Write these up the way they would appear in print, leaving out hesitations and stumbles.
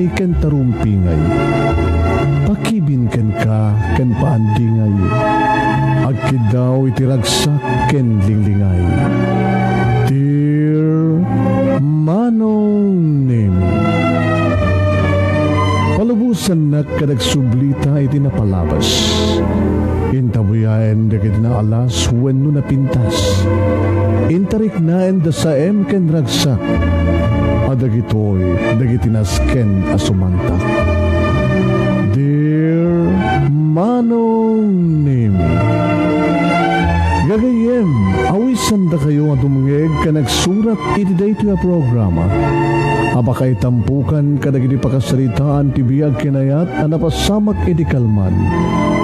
pangay ken tarumpingay. Pakibin ken ka ken paandingay. Agkid daw itiragsak ken linglingay. Dear Manong Nemi, palubusan na kadagsublita iti napalabas. Intabuyaen dagiti na alas wenno napintas. Intarik naen da saem ken ragsak. Adagitoy dagiti nasken asumanta. Dear Manong Nemi, gagayem, awisan da kayo nga tumungeg ka nagsurat iti daytoy a programa. Apakay tampukan kadagiti pakasaritaan ti biag kinayat a napasamak iti kalman,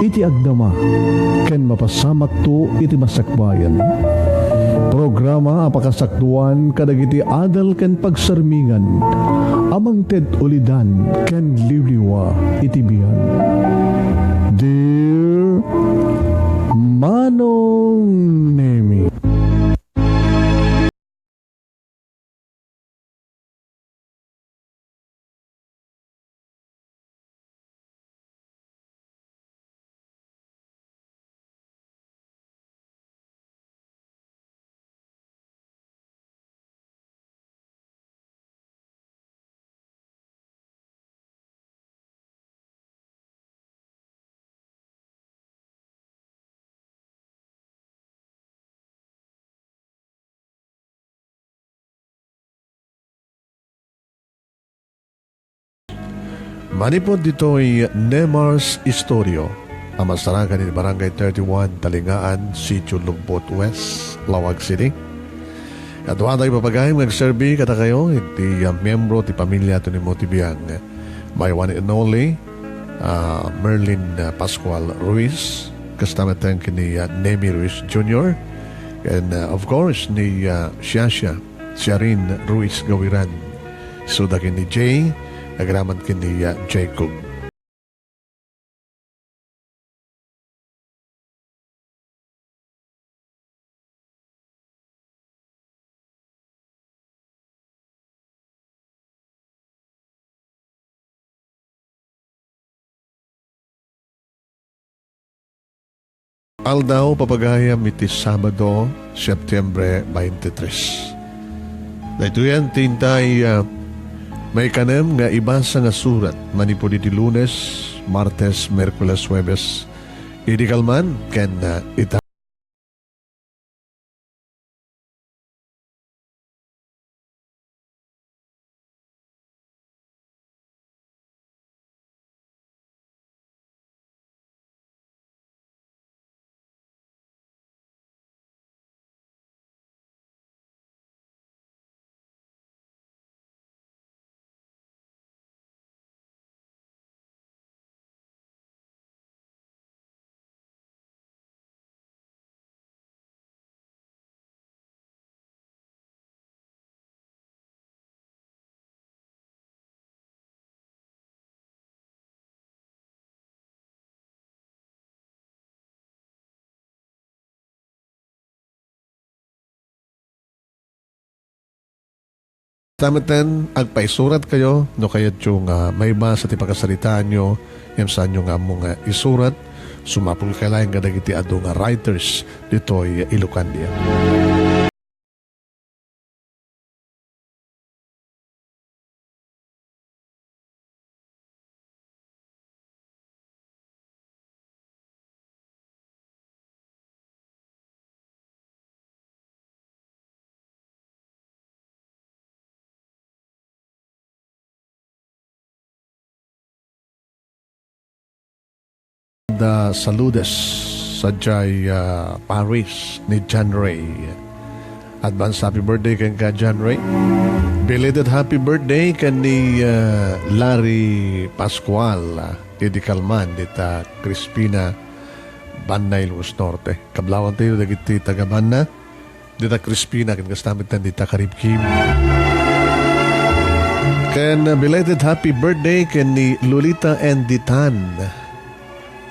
iti agdama, ken mapasamak to iti masakbayan. Programa apakasaktuan kadagiti adal ken pagsarmingan, amang ted ulidan ken liwliwa iti biag. Dear Manong Nemi, manipod dito'y Nemar's Istorio, ang masarakan ni Barangay 31, Talingaan, Sitio Lumpot West, Lawag City. At wala tayo papagayang nag-serve kata kayo, iti miyembro, ti pamilya ito ni Motibiang, my one and only, Merlin Pascual Ruiz, kastamatan ni Nemi Ruiz Jr., and of course, ni Sharin Ruiz Gawiran, sudakin ni Jay, agraman kini Jacob. Aldaw papagayam iti Sabado, September 23. Dahito yan tintay may kanem nga ibasa nga surat manipod iti Lunes, Martes, Merkules, Huwebes. Idi kalman ken ita tamatan agpaisurat kayo no kayat yung may basa ti pagkasalitaan nyo yung saan nyo nga mong isurat sumapul kailangan nga dagiti ado nga writers dito'y Ilocandia. The saludes sa Jai Paris ni John Ray. Advance happy birthday kan ka John Ray. Belated happy birthday kan ni Larry Pascual Idi Calman dita Crispina Banay Luz Norte. Kablawan tayo dagiti tagabanna dita Crispina kan kastamitan dita Karibkim. Kan belated happy birthday kan ni Lolita and Ditan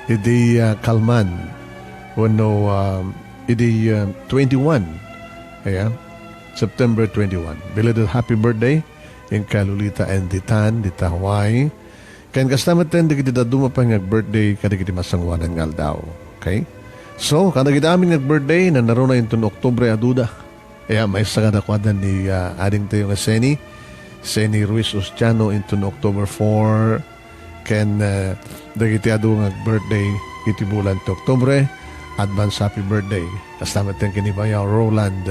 Idi Kalman. Wano idi 21. Ayan. September 21. Belated happy birthday yung kalulita and ditan, dita Hawaii. Kan kastamat ten, di kita dumapang birthday, kada kita masangwanan nga daw. Okay? So, kada kita amin birthday, na naroon na yung Oktubre aduda. Kaya may isa ka nakwadan ni ading tayo nga Seni Ruiz Ostiano into October 4. Ken, dagiti adu nga birthday, iti bulan to Oktubre. Advance happy birthday. Kastamat ten kinibayaw Roland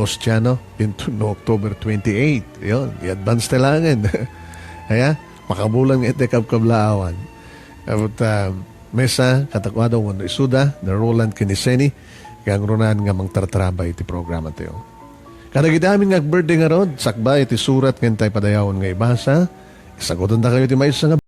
Ostiano into October 28. Yun, i-advance talangan. Kaya, makabulan nga iti kabkablaawan. At mesa, katakwado mo na isuda, na Roland Kiniseni, kang runan nga mangtartraba iti programa tayo. Kanagidaming nga birthday nga rod, sakba iti surat nga tayo padayawon nga ibasa, isagutan na kayo iti may isa nga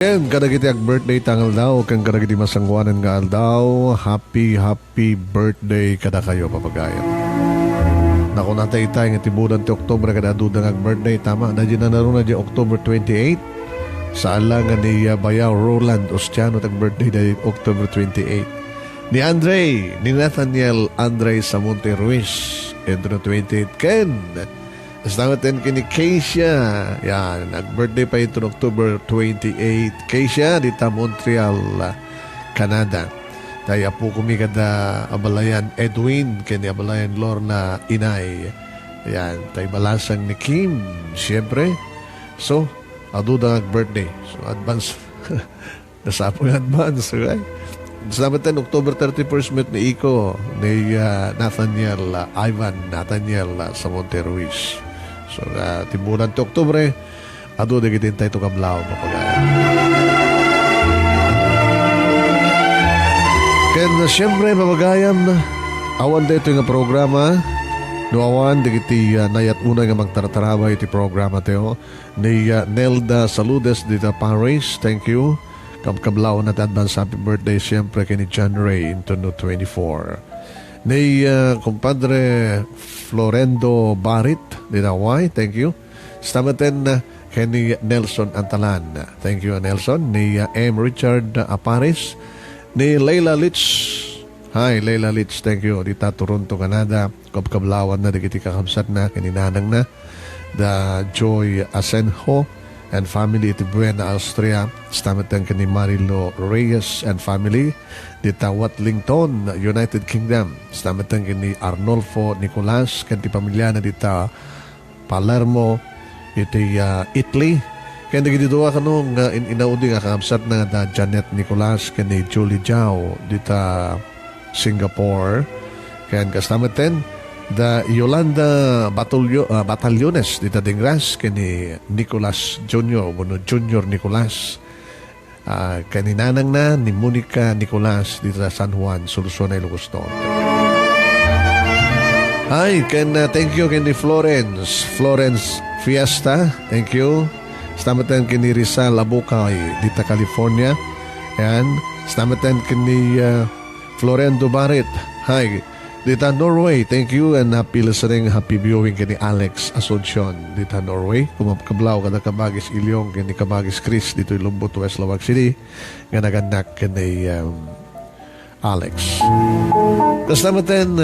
Ken kadagiti ag birthday tangal daw, ken kadagiti masangwanan nga aldaw, happy birthday kada kayo papagayan. Naku natay tayo nga tibulan ti Oktubre kada duda nga birthday, tama, na dyan na naroon na dyan October 28, sa alangan ni Bayaw Roland Ostiano tag birthday dahil October 28. Ni Nathaniel Andre Samonte Ruiz, entro 28, ken Salamat din kini Keisha. Yan, nag-birthday pa ito October 28. Keisha, dita Montreal, Canada. Tayo po kumikada abalayan Edwin, kini abalayan Lorna Inay. Yan, tayo balasang ni Kim, siyempre. So, aduda nag-birthday. So, advance. Nasapo yung advance, right? Salamat din, October 31st, met ni Iko, ni Nathaniel, Ivan Nathaniel sa Monte Ruiz. So, timbulan to Oktubre, ado na gitin tayo itong kamlaw mapagaya. Kaya siyempre, mapagayam na, awan da ito yung programa, nuawan, digiti nayat una nga magtarataraba iti programa tayo, ni Nelda Saludes dita Paris, thank you. Kamlaw na advance happy birthday, siyempre, kay ni John Ray, into no 24. Ni kumpadre Florendo Barit di Hawaii, thank you. Stamaten kay ni Nelson Antalan, thank you Nelson. Ni M. Richard Aparis, ni Leila Litz, hi Leila Litz, thank you. Dita Toronto, Canada, kablawan na digiti kakabsat na kininanang na the Joy Asenjo and family iti Buena, Austria. Stamaten kay ni Marilo Reyes and family dita Watlington, United Kingdom. Stamaten kay ni Arnolfo Nicolas kanti pamilya na dita Palermo iti Italy. Kaya nagididua ka nung inaudi nga kakabsat na da Janet Nicolas kay ni Julie Jiao dita Singapore. Kaya kasamaten da Yolanda Batallones dita Dingras kay ni Nicolas Jr. Junior Nicolas. Kaninanang na ni Monica Nicolas dito sa San Juan, Solución, Ilocos Norte. Hi, thank you kay ni Florence Fiesta, thank you. Stamatan kay ni Rizal Abukay dito California. And stamatan kay ni Florendo Barit, hi, dito Norway, thank you. And happy listening, happy viewing kay ni Alex Asuncion dito Norway. Kumapkablaw kada Kabagis Ilyong kay ni Kabagis Chris dito Lumbot, West Lawag City. Nga naganak kay ni Alex. Kasamaten,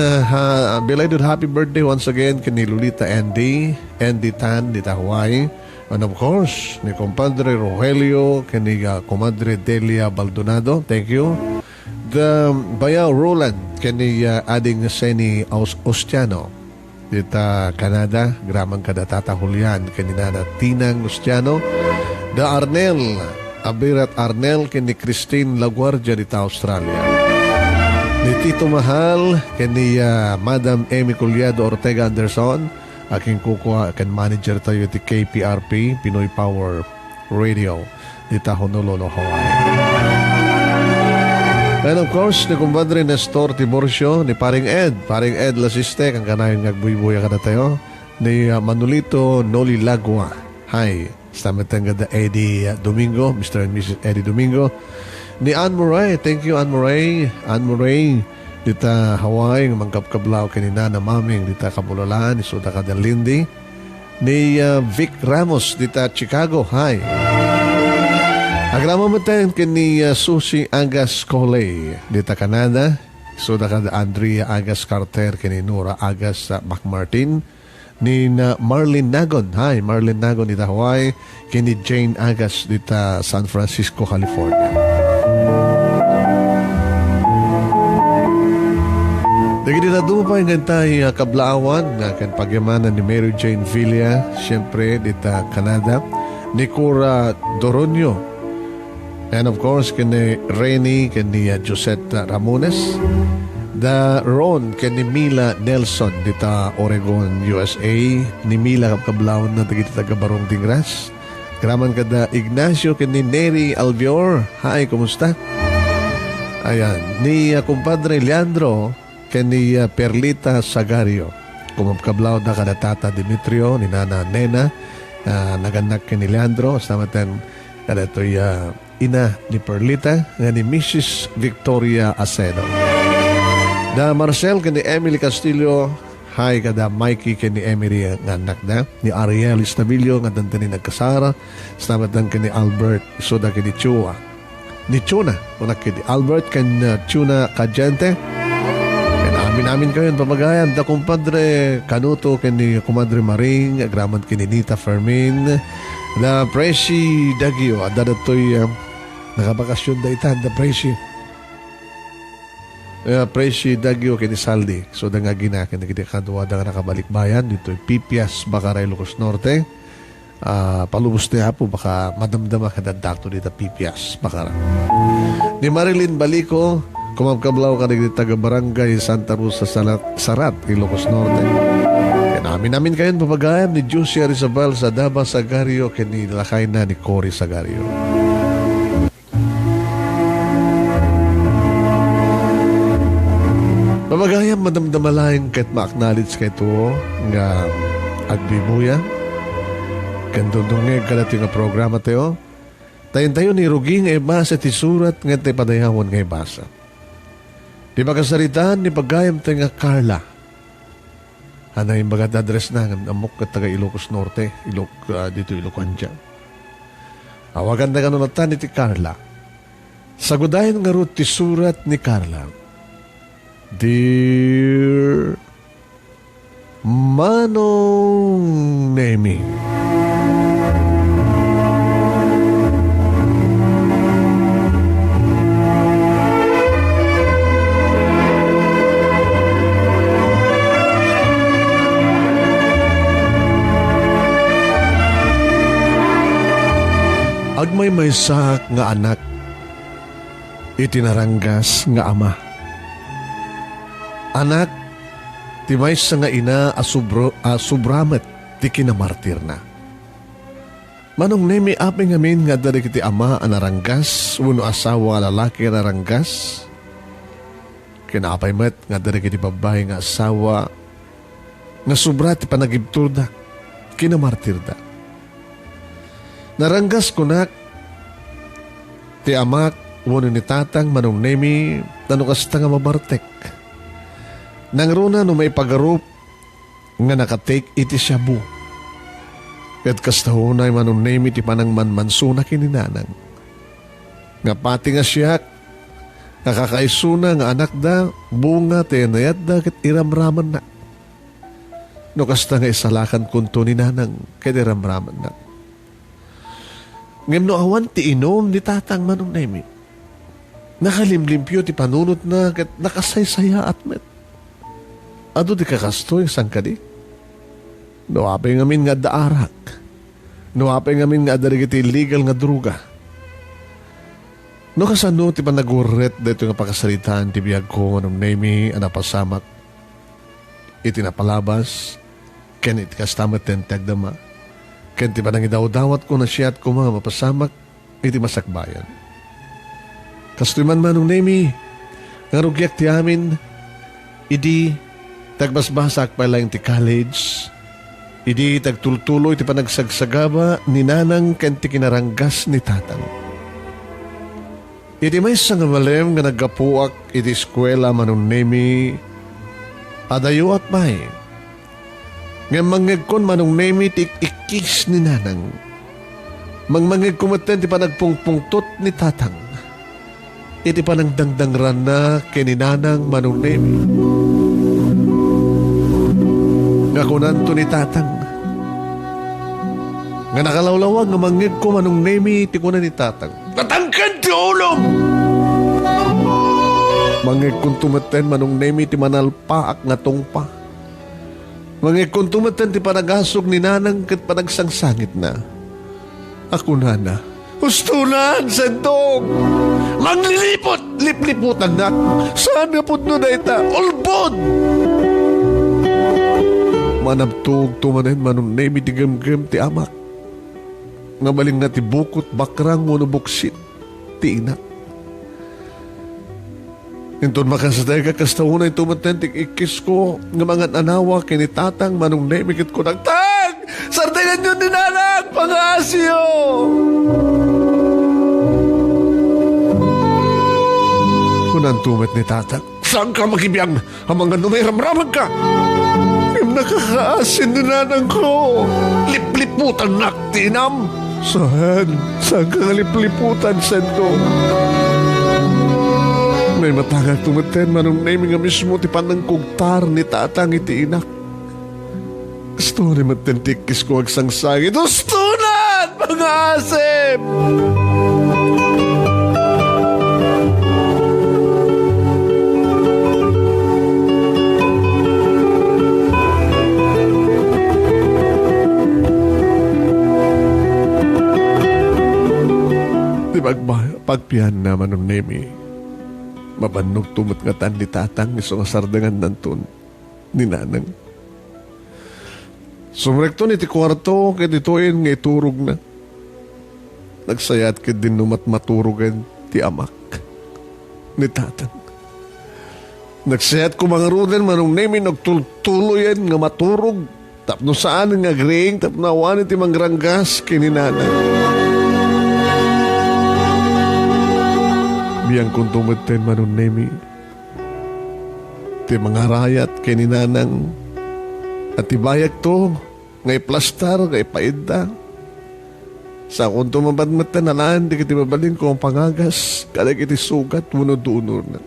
belated happy birthday once again kay ni Lolita Andy Tan dito Hawaii. And of course, ni Compadre Rogelio kay ni Comadre Delia Baldonado, thank you. The Bayaw Roland kani ading Seni Ostiano dita Canada, gramang kada Tata Julian kani nana Tinang Ostiano. The Arnel Abirat Arnel kani Christine Laguardia dita Australia. Ni Tito Mahal kani Madam Amy Collado Ortega Anderson, aking kukuha kan manager tayo ti KPRP Pinoy Power Radio dita Honolulu, Hawaii. And of course, ni Kumpadre Nestor Tiborcio, ni Paring Ed Lasiste, ang kanayon ngagbuy-buya ka na tayo, ni Manolito Noli Lagua, hi, stamatan ka da Eddie Domingo, Mr. and Mrs. Eddie Domingo, ni Anne Murray, thank you Anne Murray, dita Hawaii, mangkapkablaw kanina na maming, dita Kabulalaan, isuda ka da Lindy, ni Vic Ramos, dita Chicago, hi. Agrama mo tayo kini Susie Agas Coley dita Canada. Suda ka da Andrea Agas Carter kini Nora Agas McMartin. Ni Marlene Nagon. Hi, Marlene Nagon dita Hawaii. Kini Jane Agas dita San Francisco, California. Dagi dita dumapay nga tayo kablaawan nga kan pagyamanan ni Mary Jane Villa, siyempre dita Canada. Ni Cora Doronio. And of course, kini Reni, kini Josette Ramones. The Ron, kini Mila Nelson, dita Oregon, USA. Ni Mila kapkablawan na dagiti taga-Barong Dingras. Graman kada Ignacio, kini Neri Albior. Hi, kumusta? Ayan. Ni kumpadre Leandro, kini Perlita Sagario. Kumapkablaw na kada Tata Dimitrio, ni Nana Nena. Naganak kini Leandro. Samatan kada ito'y ina ni Perlita nga ni Mrs. Victoria Aceno. Da Marcel kani Emily Castillo, hi kada Mikey kani Emily nga anak na ni Ariel Estavillo nga dantan ni nagkasara. Salamat dan kani Albert Soda kani Chua. Ni Chuna, unak kani Albert kan Chuna Kajente. namin kayo papagayan da kumpadre Kanuto kini kumadre Maring agraman kini Nita Fermin na Presi Dagio ada datoy nakabakasyon da itan da Presi Presi Dagio kini Saldi so da nga gina kini kadwa da nakabalik bayan dito Pipias Bakaray Ilocos Norte palubos na po baka madamdama ka dadakto dito Pipias Bakaray ni Marilyn Balico kumabkablaw ka ng taga-barangay Santa Rosa Sarat, Ilocos Norte. Namin kayon papagayam ni Josie Rizabal sa Daba Sagario kini lakay na ni Cory Sagario. Papagayam madamdamalayan kahit ma-acknowledge kayo ito nga agbibuya. Kandundungeg kalat yung programa tayo. Tayo ni Ruging ay basa ti surat nga tayo padayawan nga basa. Di makasaritaan ni pagayam tayo nga Carla. Hanay bagat address na ng amok at taga Ilocos Norte, dito Ilocandia. Awagan na kanunatan ni ti Carla. Sagudayan nga root ti surat ni Carla. Dear Manong Nemi, agmay may sak nga anak, itinaranggas nga ama. Anak, ti may sa nga ina subramet ti kinamartir na. Manong Nemi aping amin nga dari kiti ama anaranggas, uno asawa lalaki anaranggas. Kinaapay met nga dari kiti babae nga asawa nga sobra ti panagibtur da, kinamartir da. Naranggas ko nak, ti amak, wano ni tatang Manong Nemi, tanukasta nga mabartek. Nang runa no may pagarup, nga nakatake iti shabu. Kat kastahunay Manong Nemi ti panang manmansuna kininanang. Nga pati nga siyak, nakakaisuna nga anak da, bunga ti nayat da, kat iramraman na. No kasta nga isalakan kunto ni nanang, kat iramraman na. Ngem no awan ti inom ni tatang Manong Nemi. Nakalimlimpyo ti panunot na ket nakasaysaya at met. Ado di kakastoy sang kadi. No apay ngamin nga daarak. No apay ngamin nga adari ti illegal nga druga. No kasano ti panaguret dito nga pakasalitaan ti biyag ko Manong Nemi anapasamak. Iti napalabas ken iti kastamat ten tagdama. Ken ti panang idawdawat ko na siya at kuma mapasamak iti masakbayan. Kastoy man Manong Nemi, nga rugyak ti amin, idi tagbasbasak pa lang ti college, idi tagtultuloy ti panagsagsagaba ni nanang ken ti kinaranggas ni tatang. Idi may nga malem nga naggapuak iti eskwela Manong Nemi, adayo at may, nga manggagkon Manong Nemi ti ikis ni nanang. Mangmangag kumaten ti panagpungpungtot ni tatang. Iti panagdangdangran na kininanang Manong Nemi. Nga kunanto ni tatang. Nga nakalawlawag nga manggag ko Manong Nemi ti kunan ni tatang. Tatangkan ti ulong! Manggag kong tumaten Manong Nemi ti manalpaak nga tungpa. Mga kuntumatan ti panagasog ni nanang kat panagsangsangit na. Ako nana, hustunan, sentong! Manglilipot! Lipliputan na! Saan nga putno na ita? Ulbod! Manabtog tumanen Manong Nemi ti gem-gem ti amak. Nga maling nga ti bukot bakrang mo buksit ti inak. Inton makasaday ka kastahunay tumatentik ikis ko ng mga anawa kinitatang Manong Nemi kit ko nagtag! Sartingan yun ni nanang! Pangasyo! Kunan tumat ni tatang, saan ka magibiyang ang mga numiramraman ka? Yung nakakaasin ni nanang ko! Lipliputan naktinam! Saan? Saan ka lipliputan, Sendo? May matangag tumaten manong name nga mismo ti panang kugtar ni tatang iti inak. Gusto ni matentikis ko agsangsangit. Ustunan, mga asip! Di pagpihan naman ng Nemi, mabanog tumot nga tan ni tatang iso nga sardangan nanton ni nanang. Sumrekto ni ti kwarto kaya ditoin nga iturog na. Nagsayat ka din numat maturugan ti amak ni tatang. Nagsayat ko mga rudan manong Nemi nagtultuloyan nga maturog tapno saan nga agreeing tapno awan iti mangranggas kini nanang. Biyang kung tumuten manong Nemi, ti mga rayat kay ni nanang at ibayag to, ngay plastar, ngay paida. Sa kung tumabadmatan na laan, di kiti mabalin ko ang pangagas, kada kiti sugat, munod-unor na.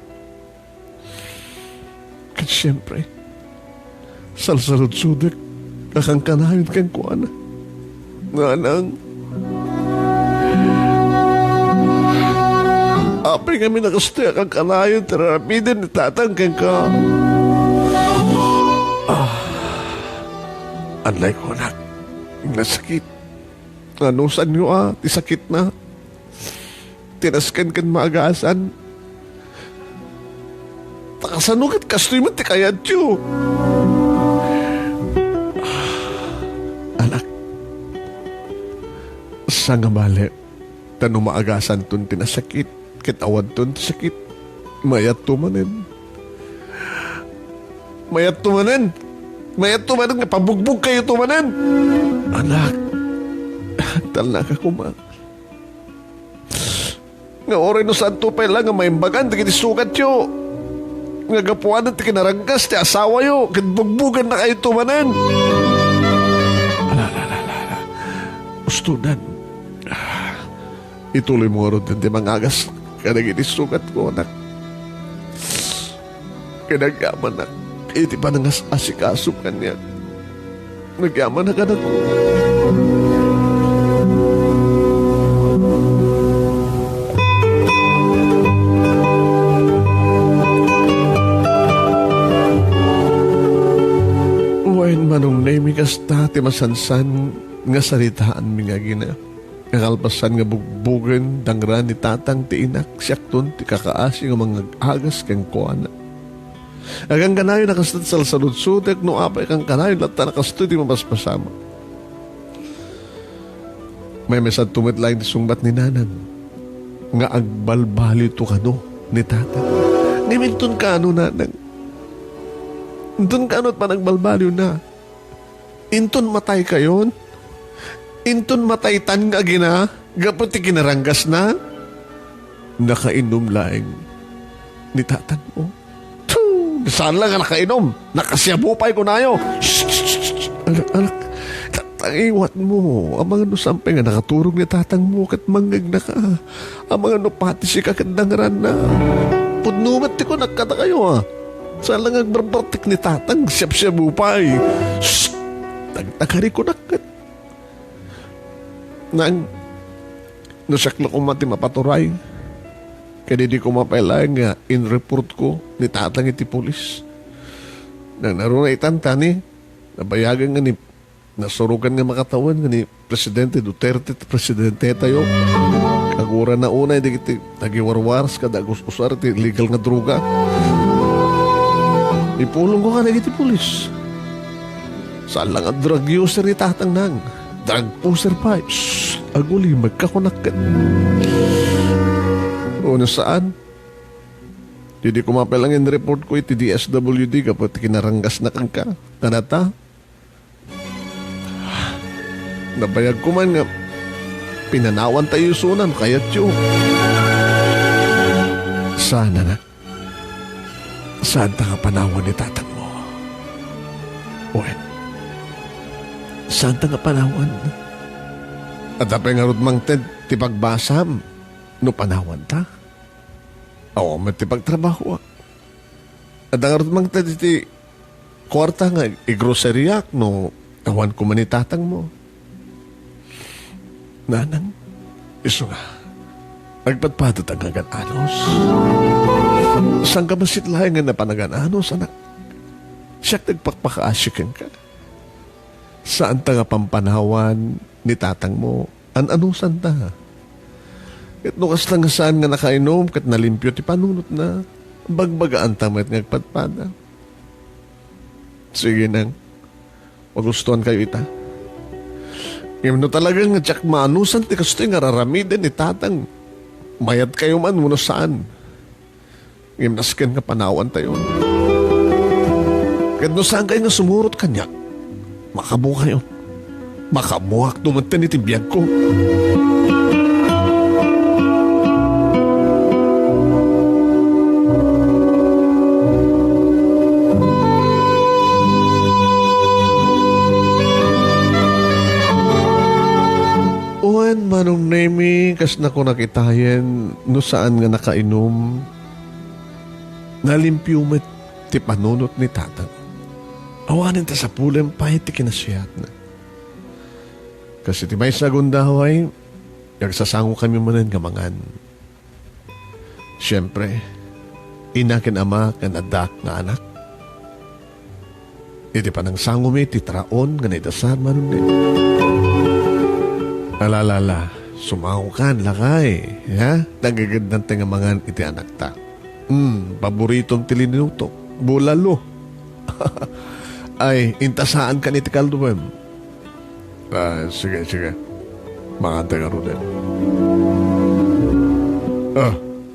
Kat siyempre, salsalod-sudik, kakang kanahin kang kuana. Nanang, apay kami nakastaya kang kanayon, terapidin ni tatang kang ka. Anlay ko anak, nasakit. Ano saan nyo ti sakit na. Tinaskan kan maagasan. Takasanugat kastoy mo ti kayad nyo. Anak, sa nga mali, tanong maagasan ton tinasakit. Kitawad ton sakit. Mayat tumanin. Mayat tumanin. Mayat tumanin nga pabugbog kayo tumanin. Anak, talak ako ma. Nga oray no santo pa lang nga maimbagan di kiti sugat yo. Nga gapuanan ti kinaranggas ti asawa yo. Kitbugbugan na kayo tumanin. Ala. Ustunan. Ituloy mo ron din mangagas. Kada gini sugat ko, anak. Kinagaman na. Iti pa nang asikaso kanya. Nagyaman na ka na ko. Uwain manong name kasta ti masansan nga saritaan mi nga gina. Kakalpasan nga bugbugan dangran ni tatang ti inak siyak ton ti kakaasi nga mga agas kang kuana. Agang kanayon nakastad sa saludsutek no apay kang kanayon latta nakastad ti mapaspasama. May mesad tumit lang ti sungbat ni nanang nga agbalbali to kano ni tatang. Niminton ka ano nanang. Inton ka ano at panagbalbali na. Inton matay kayon. Inton mataytan nga gina, gapot ti kinaranggas na, nakainom laing ni tatang mo. Saan lang nga nakainom? Nakasyabupay ko na yo. Anak, tangiwat mo. Ang mga nusampay nga nakaturog ni tatang mo kat manggag na ka. Ang mga nupati si kakandangran na. Pudnumat ti ko nagkata kayo ha. Saan lang agbarbartik ni tatang siyab-siyabupay. Tagtagari ko nakat. Nang nasakla ko mati mapaturay kaya di ko mapailang nga in-report ko ni tatang iti polis nang naroon na itantani nabayagan nga ni nasurugan nga makatawan nga ni Presidente Duterte Presidente tayo kagura na una hindi kiti nagiwarwars kada usar ti legal nga droga ipulong ko ka na iti polis saan lang ang drug user ni tatang nang drug user pa. Aguli, magkakunakan. O saan? Hindi ko mapalangin report ko iti DSWD kapag kinaranggas na kang ka. Kanata? Nabayag ko man nga pinanawan tayo sunan kayat yun. Sana na. Saan ta nga panawan ni tatang mo? Owen. Saan ta nga panawan? At apay nga rudmang ted, ti pagbasam, no panawan ta. Oo, mati pagtrabaho. At ang mang tadi kwarta nga, grocery no, awan ko man itatang mo. Nanang, iso nga, agpatpatot ang agananos. Saan ka masitlahay nga na panagananos, anak? Siyak nagpakpakaasyakan ka. Saan ta nga pampanawan ni tatang mo? Anusan ta? Kat nukas lang saan nga nakainom, kat nalimpyo ti panunot na, bagbagaan tamat ngagpatpada. Sige nang, magustuhan kayo ita. Ngayon no talagang nga tsak maanusan ti kasto nga raramiden ni tatang. Mayat kayo man muna saan. Ngayon nasken nga panawan tayo. Kat no saan kayo nga sumurot kanya, makamu kayo. Makamuhak tumuntan iti biyag ko. Uwan manong nemi kas na ko nakitayen no saan nga nakainom. Nalimpyo met ti panunot ni tatang. Awanin ta sa pulim pa iti kinasiyat na. Kasi ti may sagundaw ay nagsasango kami manan gamangan. Siyempre, inakin ama kan adak nga anak. Iti pa nang sango mi ti traon nga naidasar manon din. Alalala, sumango kan lakay. Ha? Nagagandang tingamangan iti anak ta. Paboritong tilinuto. Bulalo. Ay, intasaan ka ni ti kalduwem. Sige. Mga taga rin.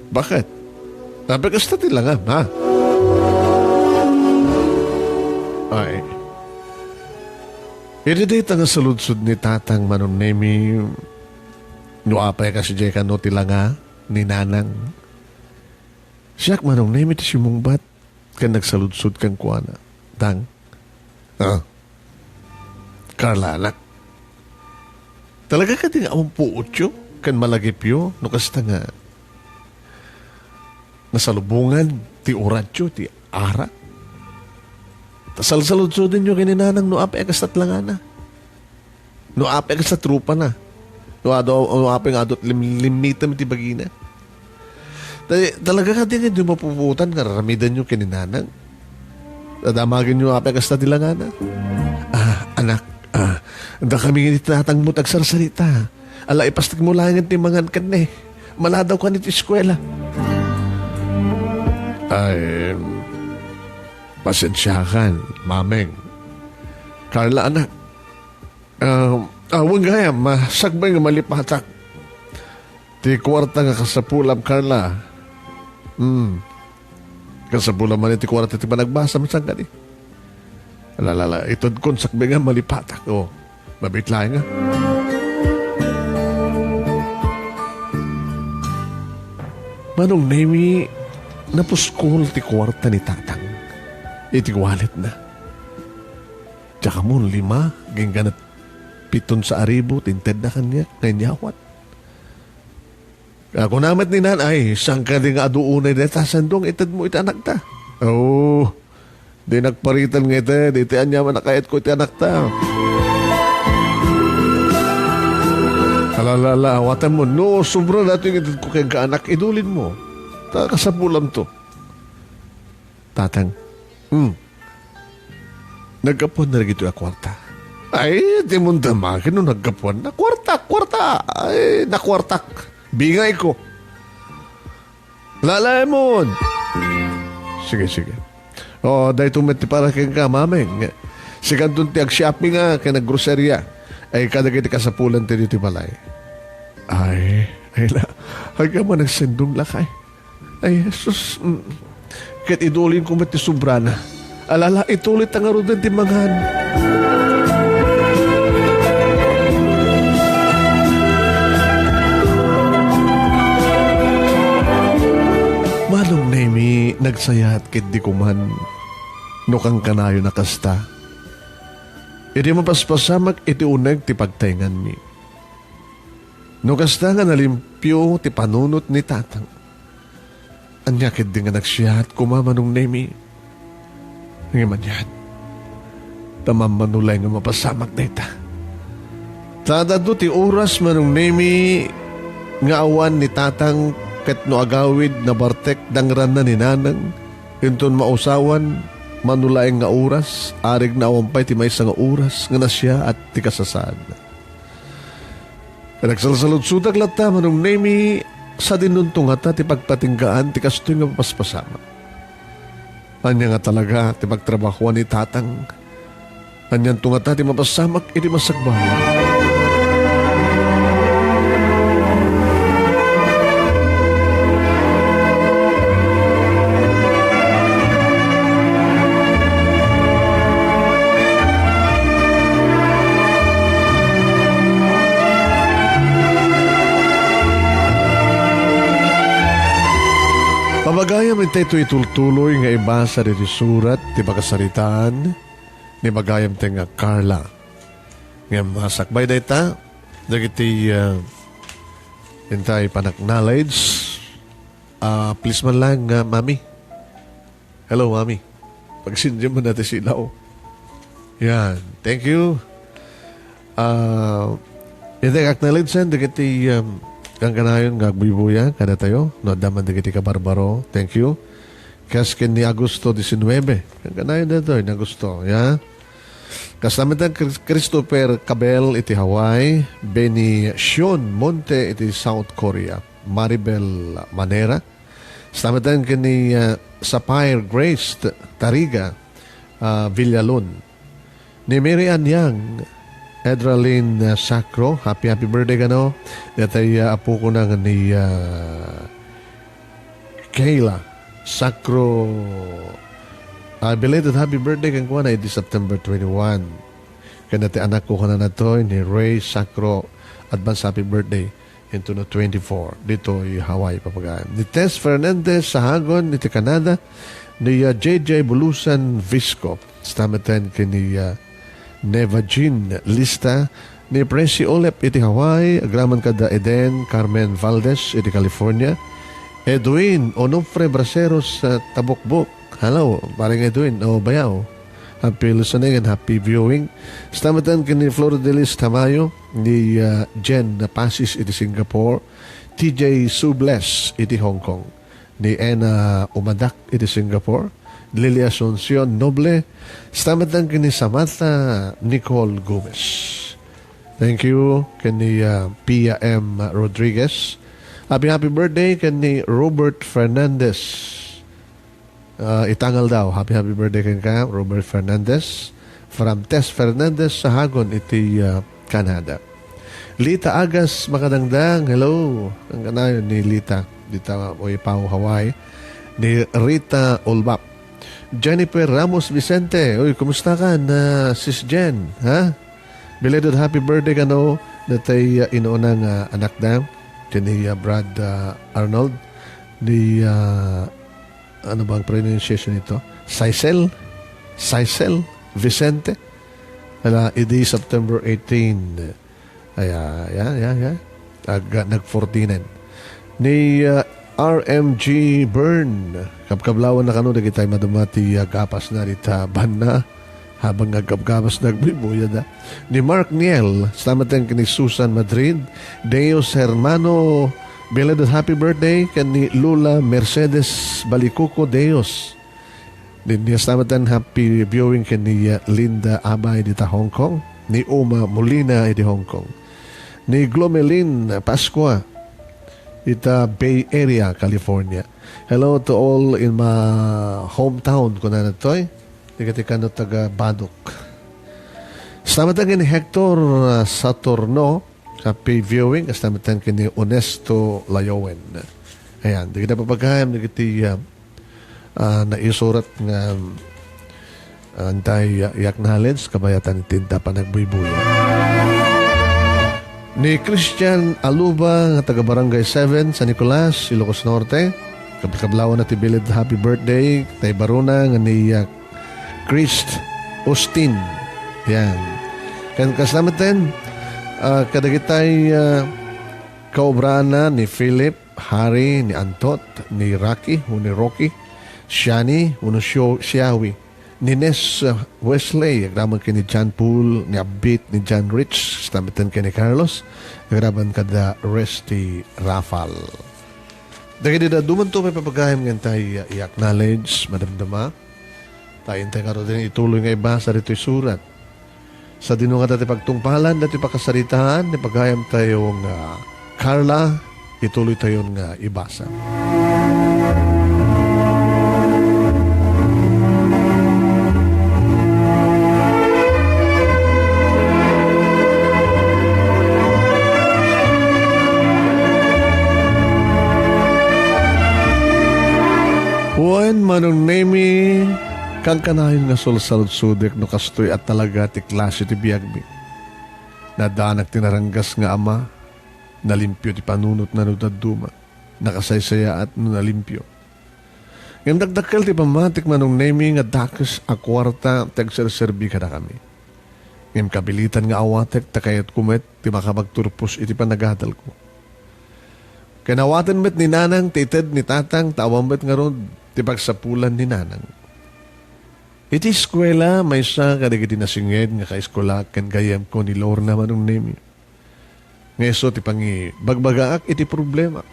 Bakit? Napagasta tilangan, ha? Ay. Ididita nga sa ludsud ni tatang manunemi nuapay kasi jay ka no tilanga ni nanang. Siyak manunemi ti simungbat kan nagsaludsud kang kuana. Tang. Carla, anak. Talaga ka di nga among puutyo kan malagipyo no kasta nga nasalubungan ti oradyo ti ara. Tasalsaludsudin nyo kininanang no ape agas tatlanga na. No ape agas trupa na. No ape nga adot limitam ti bagina. Talaga ka di nga di mapuputan nga ramidan nyo kininanang. Dadamagin nyo ape agas tatlanga na. Anak, da kami nga tinatang mo tagsarsalita. Ala, ipastig mo lang ang timangan ka na eh. Maladaw ka nito eskwela. Ay, pasensyakan, mameng. Carla, anak. Huwag gaya, masagbay nga malipatak. Ti kwarta nga kasapulam, Carla. Kasapulam man iti kwarta ti panagbasa, masang ka di. Alala, itod kon sakbay nga malipatak. Mabitlayan nga. Manong nemi, napuskol ti kwarta ni tatang. Iti wallet na. Tsaka mo, 5, gingganat 7 sa aribo, tinted na kanya, nganyawat. Ako namat ni nanay, saan ka di nga aduunay na tasandong, itad mo iti anak ta. Di nagparitan nga ito, di iti anyaman nakayat ko iti anak ta. Alalala, awatan mo, no, sobra natin yung itad ko kayang kaanak, idulin mo. Kasapulam to. Tatang, nagkapuan na rin ito yung kwarta. Ay, di mo damagin nung nagkapuan na kwarta. Ay, nakwartak. Bingay ko. Lalay mo. Sige. Dahil tumiti para kang kamameng. Sigan doon ti ag-shopping nga, kaya nag-grocerya. Ay, kadagiti kasapulan ti dito balay. Ay, ka man nagsendong lakay. Ay, Jesus. Kahit idulin ko mati sobra na. Alala, itulit ang arudan ti manghan. Manong nemi, nagsayat kit di kuman. Nukang kanayo nakasta. Iti mapaspasamak iti uneg ti pagtaingan mi. Nukasta nga nalimpyo ti panunot ni tatang. Anyakid din nga nagsiyat, kumamanong nemi. Ngayon yan, tamamanulay nga mapasamak na ita. Tadado ti oras manong nemi, nga awan ni tatang ket no agawid na bartek dangran na ni nanang, inton mausawan, manulay nga oras, arig na awampay ti may nga oras, nga nasya at ti kasasaan. Nagsalsalod sudag lata manong nemi, sa dinuntong ata ti pagpatinggaan ti kastoy nga paspasama. Anya nga talaga ti pagtrabahuan ni tatang. Anyan tungata ti mapasamak iti masagbayan. Pamagayam ito itultuloy nga ibasa dito surat ti pagkasaritaan ni magayam te nga Carla. Nga masakbay na ita, dagiti intay panak-knowledge. Please man lang, Mami. Hello, Mami. Pagsindihan mo natin sila. Yan, thank you. Intay acknowledge yan, dagiti kang kanayon nga agbibuya, kada tayo, no daman digiti ka barbaro, thank you. Kaskin ni Agosto 19, kang kanayon na ito, in Agosto, ya. Kasamitan Christopher Cabel iti Hawaii, Benny Sean Monte iti South Korea, Maribel Manera. Kasamitan kini Sapphire Grace Tariga, Villalon. Ni Mary Ann Yang, Edralyn Sacro, happy birthday ka no. Datay apo ko na ni Kayla Sacro. Belated happy birthday kang kuha na iti September 21. Kaya natin anak ko ka na to ni Ray Sacro. Advance happy birthday into no 24. Dito yung Hawaii papagayan. Ni Tess Fernandez sa Hagon, iti Canada. Ni JJ Bulusan Visco. Stamatan kini Neva Jean Lista ni Presi Olep iti Hawaii, agraman kada Eden Carmen Valdez iti California, Edwin Onofre Braceros sa Tabukbuk. Hello, paring Edwin o Bayaw. Happy listening and happy viewing. Stamatan kini Floridelis Tamayo ni Jen Pasis iti Singapore, TJ Subles iti Hong Kong, ni Ena Umadak iti Singapore, Lily Asuncion Noble. Stamatan kini Samantha Nicole Gomez. Thank you kini Pia M. Rodriguez. Happy birthday kini Robert Fernandez. Itangal daw. Happy birthday kini Robert Fernandez. From Tess Fernandez sa Hagon iti Canada. Lita Agas makadangdang. Hello. Ang kanayon ni Lita. Dita o Ipaw Hawaii. Ni Rita Olbap. Jennifer Ramos Vicente. Uy, kumusta ka na sis Jen? Ha? Belated happy birthday ka no? Natay inuunang anak na. Kini Brad Arnold. Ni, ano bang pronunciation nito? Saisel Vicente. Hala, idi September 18. Ay, nag-14. Ni, RMG Byrne. Kapkablawan na kano na kita'y madumati gapas na rita banna habang nagkapgapas nagbibuya na. Ni Mark Niel, stamatan kini Susan Madrid, Deos Hermano, belated happy birthday kani Lula Mercedes Balikuko Deos. Ni stamatan happy viewing kani Linda Abay dita Hong Kong, ni Uma Molina di Hong Kong, ni Glomelin Pascua ita Bay Area, California. Hello to all in my hometown ko na natoy. Tika no taga Badok. Stamatan kini Hector Saturno. Happy viewing. Stamatan kini Onesto Layowen. Ayan. Di kita papagayam. Di kita naisurat nga antay acknowledge kabayatan tinta pa nagbuibuya. Ni Christian Aluba nga taga Barangay 7 San Nicolas, Ilocos Norte. Kablawan na tibilid happy birthday tay baruna nga ni Christ Austin. Yan. Kan kasamaten kadagitay kaubrana ni Philip Hari ni Antot, ni Rocky, ni Rocky, Shani, Siawi, ni Nes Wesley, agraman ka ni John Poole, ni Abit, ni John Rich, stamitan ka ni Carlos, agraman ka da Resty Rafal. Dahil na dumanto may papagayam ngayon tayo i-acknowledge, madamdama, tayo karo din ituloy nga ibasa rito'y surat. Sa dinunga dati pagtungpalan, dati pagkasaritaan, ni pagayam tayong Carla, ituloy tayong ibasa. Wen manong nemi kang kanayon nga sulsalod sudek no kastoy at talaga ti klase ti biyagbi. Nadanak tinaranggas nga ama, nalimpyo ti panunot na nudaduma, nakasaysaya at nalimpyo. Ngam dagdakkel ti pamatik manong nemi nga dakes a kwarta tagserserbi kada kami. Ngam kabilitan nga awatek takayat kumet ti makabagturpos iti panagadal ko. Kanawatan met ni nanang tited ni tatang tawang met nga ron ti pagsapulan ni nanang. Iti eskwela may sa kadigiti nasinged nga ka-eskwela ken gayam ko ni Lorna manong nemi. Ngayon ti pangi bagbagaak iti problema.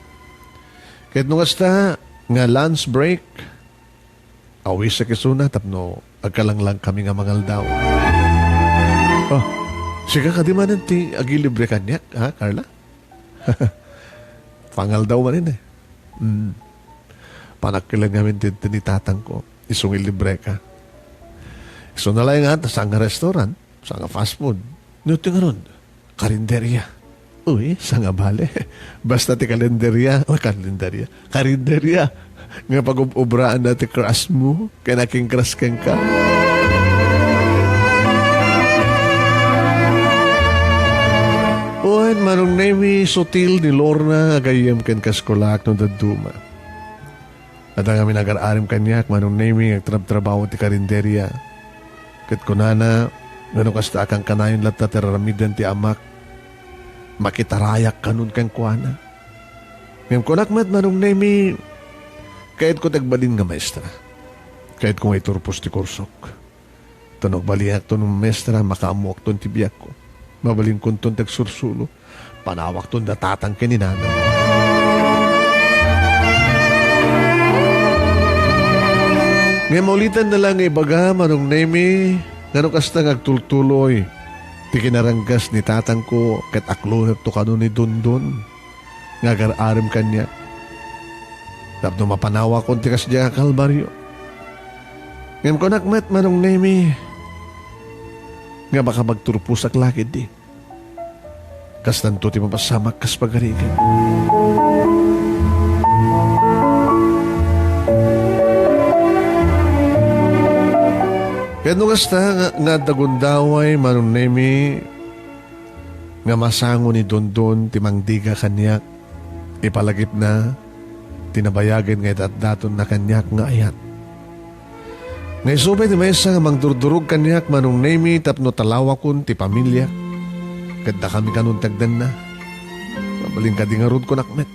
Kahit nung hasta nga lunch break, awis sa kisuna tapno agkalanglang kami nga mangal daw. Oh, siga ka di manan ti agilibre kanyak, ha Carla? Pangal daw manin eh. Panakilang namin ni tatang ko. Isong ilibre ka. So nalay nga sa nga restaurant, sa nga fast food. Nuti nga ron, karinderya. Uy, sa nga bale. Basta ti kalenderya. O, kalenderya. Karinderya. Nga pag-ubraan na ti crush mo, kaya naking crush kang ka. Uy, manong nemi sutil ni Lorna agayam ken kaskolak no daduma. At ang amin agar-arim kanyak, manong nemi agtrab-trabaho ti karinderya. Kat kunana, gano'ng kasta akang kanayon lata teraramidan ti amak, makitarayak kanun kang kuana. Ngayon kunak mat manong nemi, kahit ko tagbalin nga maestra, kahit ko may turpos ti kursok. Tunog baliak to ng maestra, makaamuak ton ti biyak ko. Mabaling kunton tagsursulo, panawak ton datatang kininana. Ngayon maulitan na lang ibaga manong nemi, ngano kasta ngagtultuloy, ti kinaranggas ni tatang ko, ket akluhep to kano ni Dundun, ngagar-arim kanya. Tapno mapanawa kon ti kasya kalbaryo. Ngayon ko nakmet manong nemi, nga baka magturpusak lakid di. Kastanto ti mapasamak kas pagarigan. Kaya nung kasta nga dagundaway manong nemi nga masango ni Dondon ti mangdiga kanyak ipalagip na tinabayagan nga daton na kanyak nga ayat. Ngay subay ti maysa nga mangdurdurog kanyak manong nemi tapno talawakon ti pamilya. Kadda kami kanun tagdan na. Mabaling ka di nga rod ko nakmet.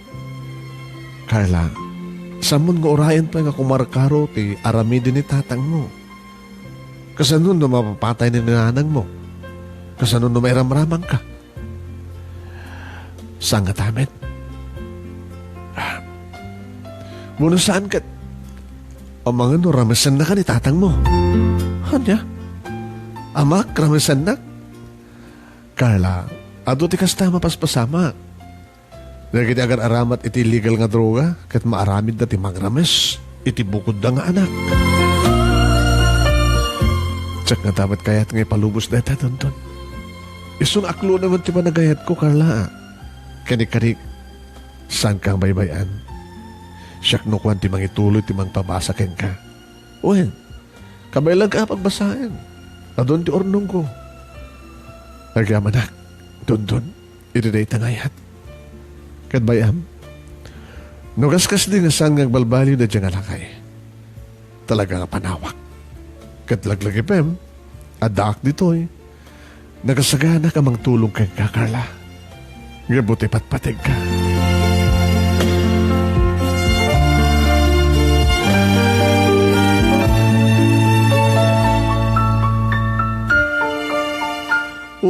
Carla, samon nga orayan pa nga kumarkaro ti aramidin ni tatang mo. Kasanun na mapapatay ni nanang mo. Kasanun na may ramramang ka. Saan nga tamet? Muna saan ka? O mga no, ramasan na ka ni tatang mo. Hanya? Amak, ramasan na? Carla, ado ti kasta mapaspasama. Dahil agar aramat iti legal nga droga, kat maaramid na ti magrames, iti bukod na nga anak. Tsak nga dapat kayat ngay palubos na ita, Tonton. Isong aklo naman ti panagayat ko, Carla. Kani-kani, saan kang baybayan? Siyak no kwan ti mangituloy ti mangpabasakin ka. Uwen, kabay lang ka pagbasahin. Adon ti ornong ko. Nagyamanak, Tonton, itiday tangayat. Kadbayam, nugaskas din nga saan ngagbalbaliw na diyang alakay. Talaga nga panawak. Katlaglagipem, adak ditoy, nagasagana ka mang tulong kay Carla. Ngabuti patpatig ka.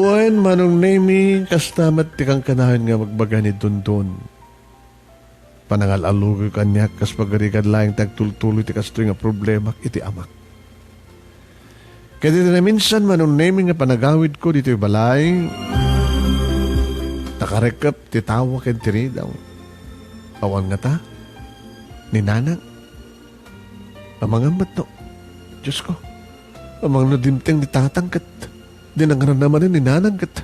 Wen manong nemi kastamat ti kang kanahan nga magbaga ni Dundun. Panangal-alugoy kanya kas pagarikad laing tagtultuloy ti kastoy nga problema iti amak. Kaya dito na minsan manong nemi nga panagawid ko dito balay. Nakarekap ti tawa ken tiri daw. Awan nga ta. Ni nanang. Amang amat no. Diyos ko. Amang nadimteng ni tatangkat. Dinangaran naman ni nanang kat.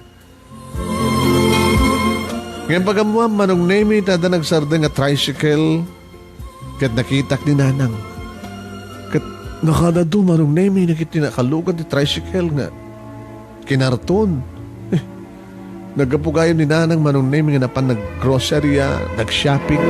Ngayon pagamuam manong nemi tada nagsarda nga tricycle kat nakitak ni nanang. Kat nakadado manong nemi nakiti nakalugan ti tricycle nga kinarton. Nagapugayon ni nanang manong nemi nga napan nag-grocerya, nag-shopping.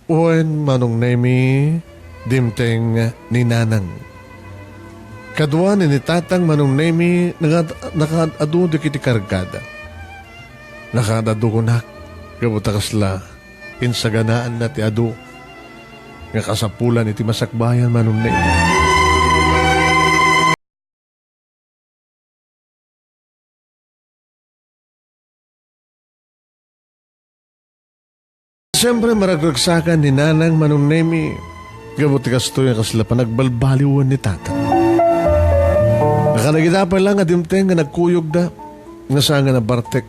Wen manong nemi dimteng ni nanang. Kadwa ni tatang manong nemi nakaadu di kiti kargada. Nakadado ko na kabutakas insaganaan na ti adu nga kasapulan iti masakbayan manong nemi. Siyempre maragragsakan ni nanang manong nemi. Gabuti kastoy ang kasla pa nagbalbaliwan ni tata. Nakanagida pa lang at dimteng nga nagkuyog da. Nasanga na bartek.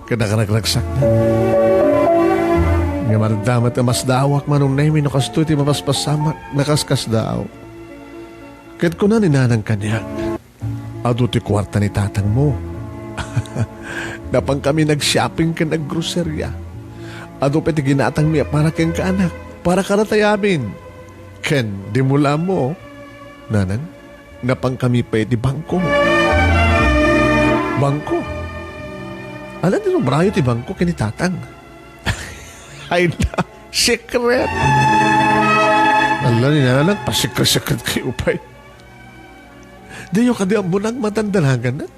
Kada ka nagragsak na. Nga maradamat na mas dawak manong nemi no kastoy ti mapaspasamak nakaskas daw. Kahit ko na ni nanang kanya. Ado ti kwarta ni tatang mo. Napang kami nag-shopping ka nag-grocerya. Ado pati ginatang niya para keng kaanak, para karatayamin. Ken, di mula mo, nanan, napang kami pa di bangko. Bangko? Alam din brayo ti bangko kinitatang. Ay na, secret. Alam ni nanan, pasikret-sikret kayo pa. Di yung kadi ang bunang matandalagan na.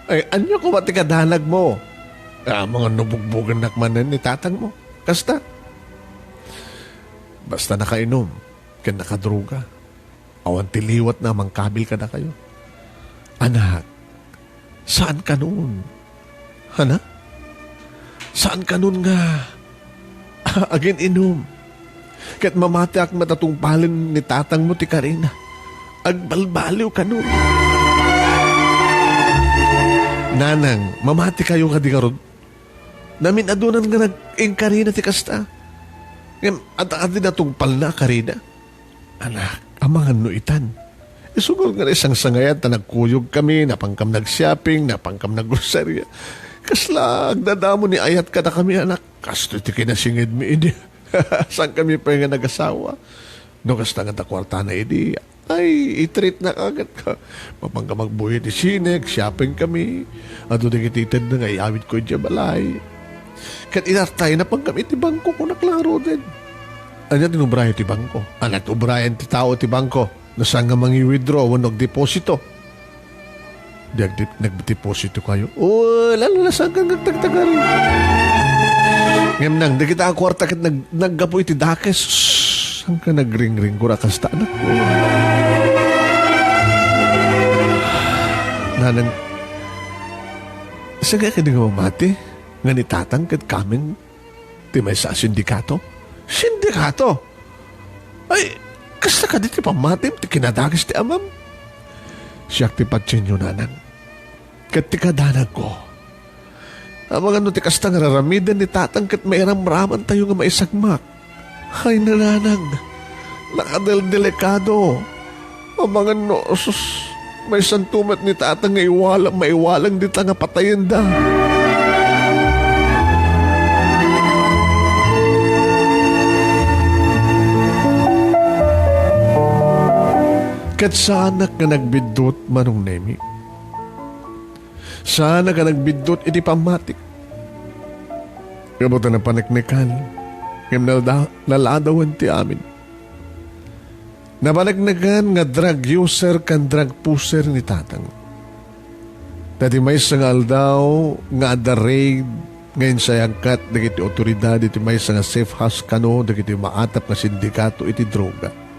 Ay, anyo ko mati kadalag mo? Mga nubugbugan nakmanan ni tatang mo. Kasta. Basta nakainom, ken nakadruga. Awan tiliwat na mangkabil ka na kayo. Anak, saan ka nun? Hana? Saan ka nun nga? Agin inom. Kat mamati ak matatungpalin ni tatang mo ti Karina. Agbalbaliw ka nun. Nanang, mamati kayo ka di karod. Namin adunan nga nag-ing Karina ti kasta. At adi na tungpal na Karina. Anak, amangan no itan. Isugol nga isang sangayan ta nagkuyog kami, napangkam nag-shopping, napangkam nag-grocery. Kasla, agdadamo ni ayat ka na kami anak. Kasto ti kinasingid mi ini. Saan kami pa nga nag-asawa? No, kasta nga takwarta na ini. Ay, i-treat na agad ka. Mapangka magbuhay ti sinek, shopping kami. Ato di kititid na nga, iawit ko dyan balay. Kat inartay na pang kami ti bangko ko naklaro din. Anya tinubrayan ti bangko? Anak ubrayan ti tao ti bangko. Nasaan nga mangi-withdraw o nag-deposito? Nag-deposito kayo? Oo, lalo na saan kang nagtagtagal. Ngayon nang, di kita ang kwarta kat naggapoy ti dakes. Saan ka nagring-ring kura kasta anak ko? Nanang, saan ka nga mamati? Nga ni tatang kat kaming ti may sa sindikato? Sindikato? Ay, kasta ka dito pamatim ti kinadagis ti amam? Siyak ti patsinyo nanang. Kat ti kadanag ko. Ang mga no ti kasta nga raramidan ni tatang kat may ramraman tayo nga maisagmak. Ay nananang, nakadel-delikado. Ang mga no, sus, may santumat ni tatang nga maiwalang dita nga patayin da. Kat sana ka nagbidot manong nemi. Sana ka nagbidot iti pamatik. Kabutan ng panagnikan. Ngam naladawan ti amin. Napanagnagan nga drug user kan drug pusher ni tatang. Dati may sangal daw nga ada raid ngayon sa yangkat dagiti otoridad iti may nga safe house kano dagiti maatap nga sindikato iti droga.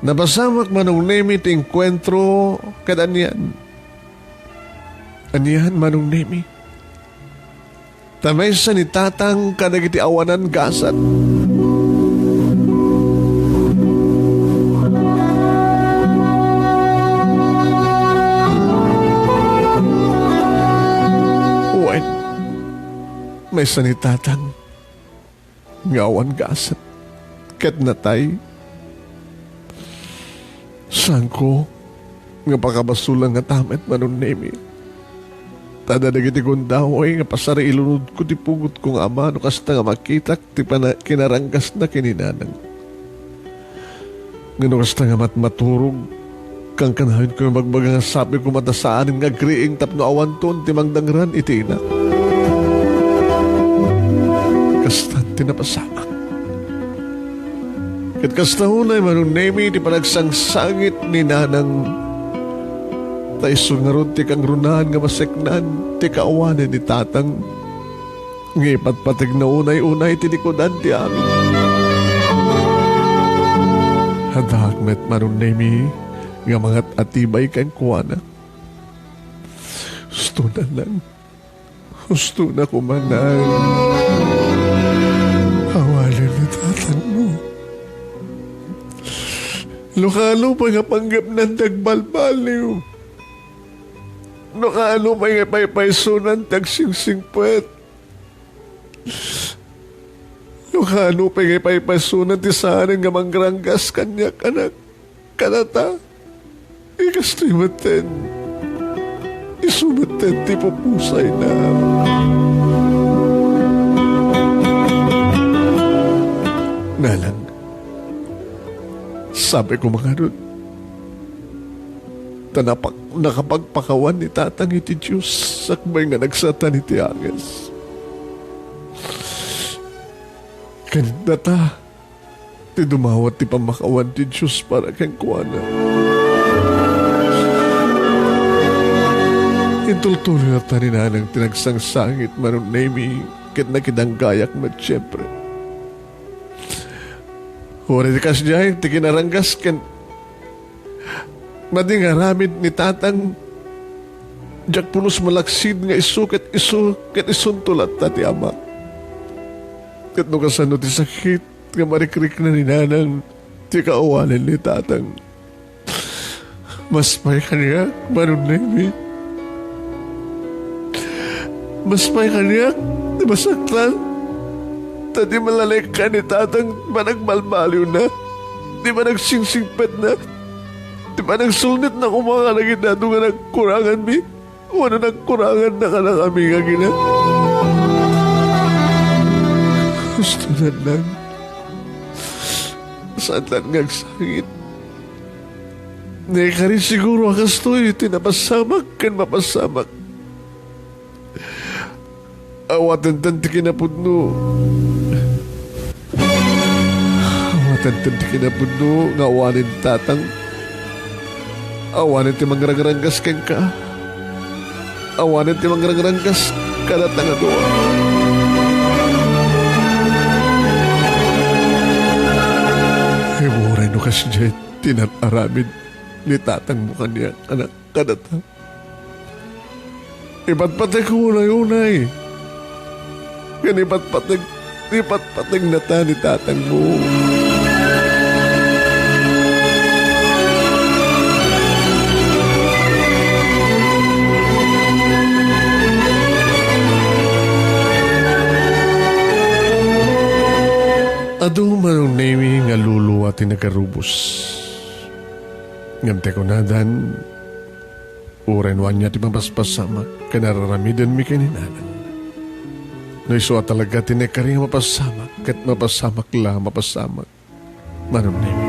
Napasamak manong nemi ti enkwentro kadanian. Aniyan manong nemi. Tamay sa ni tatang kadagiti awanan gasat. Uwan, may sa ni tatang ngawan gasat. Kat natay. Saan ko nga pakabasulang nga tamet manon nemi. Tada nagiti kong daway nga pasari ilunod ko ti pugot kong ama no kasta nga makitak ti kinaranggas na kininanang. Nga no kasta nga matmaturog kang kanahin ko yung magbaga nga sabi ko matasaanin nga griing tapno awanton ti magdangran iti ina. Kasta tinapasamak. Kat kastahunay manong nemi ti panagsangsangit ni nanang taiso nga ron ti kang runahan nga maseknan ti kaawanan ni tatang ngipat patig na unay-unay ti likodan ti amin. Hadak met manong nemi nga mangat atibay kan kuwana. Gusto na lang. Gusto na kumanan. Awalan ni tatang mo. Lokalo pa nga panggap ng dagbalbaliw. Lokalo pa nga paypaysunan tagsingsingpwet. Lokalo pa nga paypaysunan ti saan nga manggranggas kanyak anak. Kanata, ikasto'y maten. Isumaten ti pupusay na. Nalang, sabi ko mga nun, nakapagpakawan ni tatang iti Diyos sakbay nga nagsatan iti anges. Kanit na ta, ti dumawat ti pamakawan ti Diyos para kang kuwana. Intultuloy na taninanang tinagsangsangit manon nemi ket nakidanggayak met siyempre. Uri di kas jay, ti kinaranggas ken mading aramid ni tatang jak pulos malaksid nga isu ket isuntulat ti ama. Ket no kasano ti sakit nga marikrik na ni nanang ti kauwanan ni tatang. Mas may kaniya, manon nemi. Mas may kaniya, di masaktan. Tadi malalay ka ni tatang managmalmaliw na. Di ba nagsingsingpet na? Di ba nagsulnit na umanga na ginado nga nagkurangan mi? Wala nagkurangan na ka na kami nga gina. Gusto na lang. Saan lang ngagsangit? Hindi ka rin siguro akastoy. Tinapasamak kan mapasamak. Awatan tanti kinapudno. Awatan tanti kinapudno. Nga awanin tatang. Awanin ti mangrangrangas ken ka. Awanin ti mangrangrangas kada tanga doa. Iburay no kasi dyan tinataramid ni tatang mo kanya anak kada ta. Iba't patay ko unay-unay. Yan iba't patay na ta ni tatang mo. Ado manong nemi nga lulu at nagarubos. Ngante ko nadan, urenwan niya ti mapaspasama, kanararamidan mi kaninanan. No iso at talaga tinekari nga mapasamak, kat mapasamak la mapasamak. Manong nemi.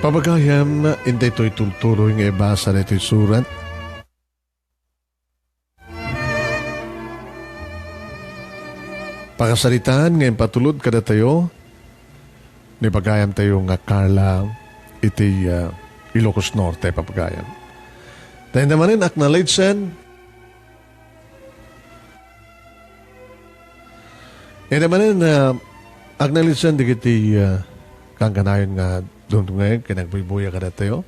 Pabagayam, hindi ito'y tultuloy nga ibasa na ito'y surat. Pakasalitaan ngayon patulod kada tayo, ni pagayam tayo nga Carla, iti Ilocos Norte, papagayam. Dahil naman rin, acknowledgen, naman rin, acknowledgen, di kiti kang kanayon nga doon ngayon, kinagbibuya ka na tayo.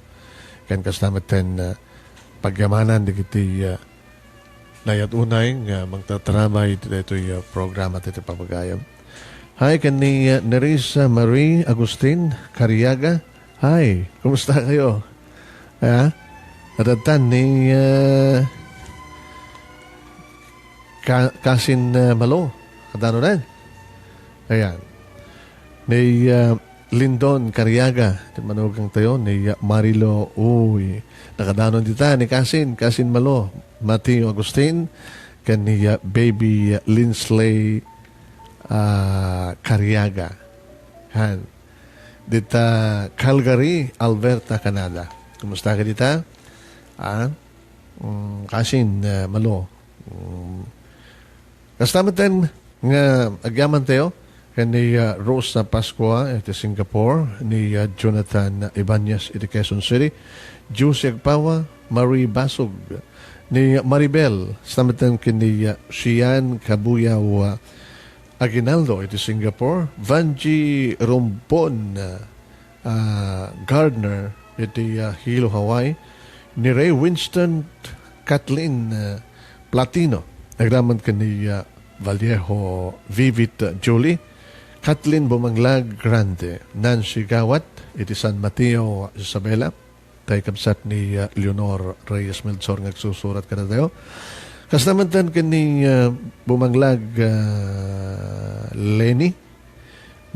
Kan kastamat ten pagyamanan di kiti layat unay nga magtatrabay ito'y programa at ito'y papagayam. Hi, kan ni Nerissa Marie Agustin Cariaga. Hi, kumusta kayo? Atatan ni Kasin Malo. Kadano rin? Ayan. Ni Lindon Cariaga, manugang tayo, ni Marilo, nakadanon dita, ni Kasin Malo, Mateo Agustin, kan ni Baby Linsley Cariaga. Han. Dita Calgary, Alberta, Canada. Kumusta ka dita? Kasin Malo. Kastamatan nga agyaman tayo, ni Rosa Pascua iti Singapore, ni Jonathan Ibanez iti Quezon City, Juicy Agpawa, Marie Basog, ni Maribel, samatan kini Shian Kabuyaw Aguinaldo iti Singapore, Vanji Rompon Gardner iti Hilo, Hawaii, ni Ray Winston Kathleen Platino, nagraman kini Vallejo Vivit Julie, Kathleen Bumanglag Grande, Nancy Gawat iti San Mateo Isabela, tayo kabsat ni Leonor Reyes Melchor ngagsusurat ka na tayo. Kasamantan kini Bumanglag Lenny,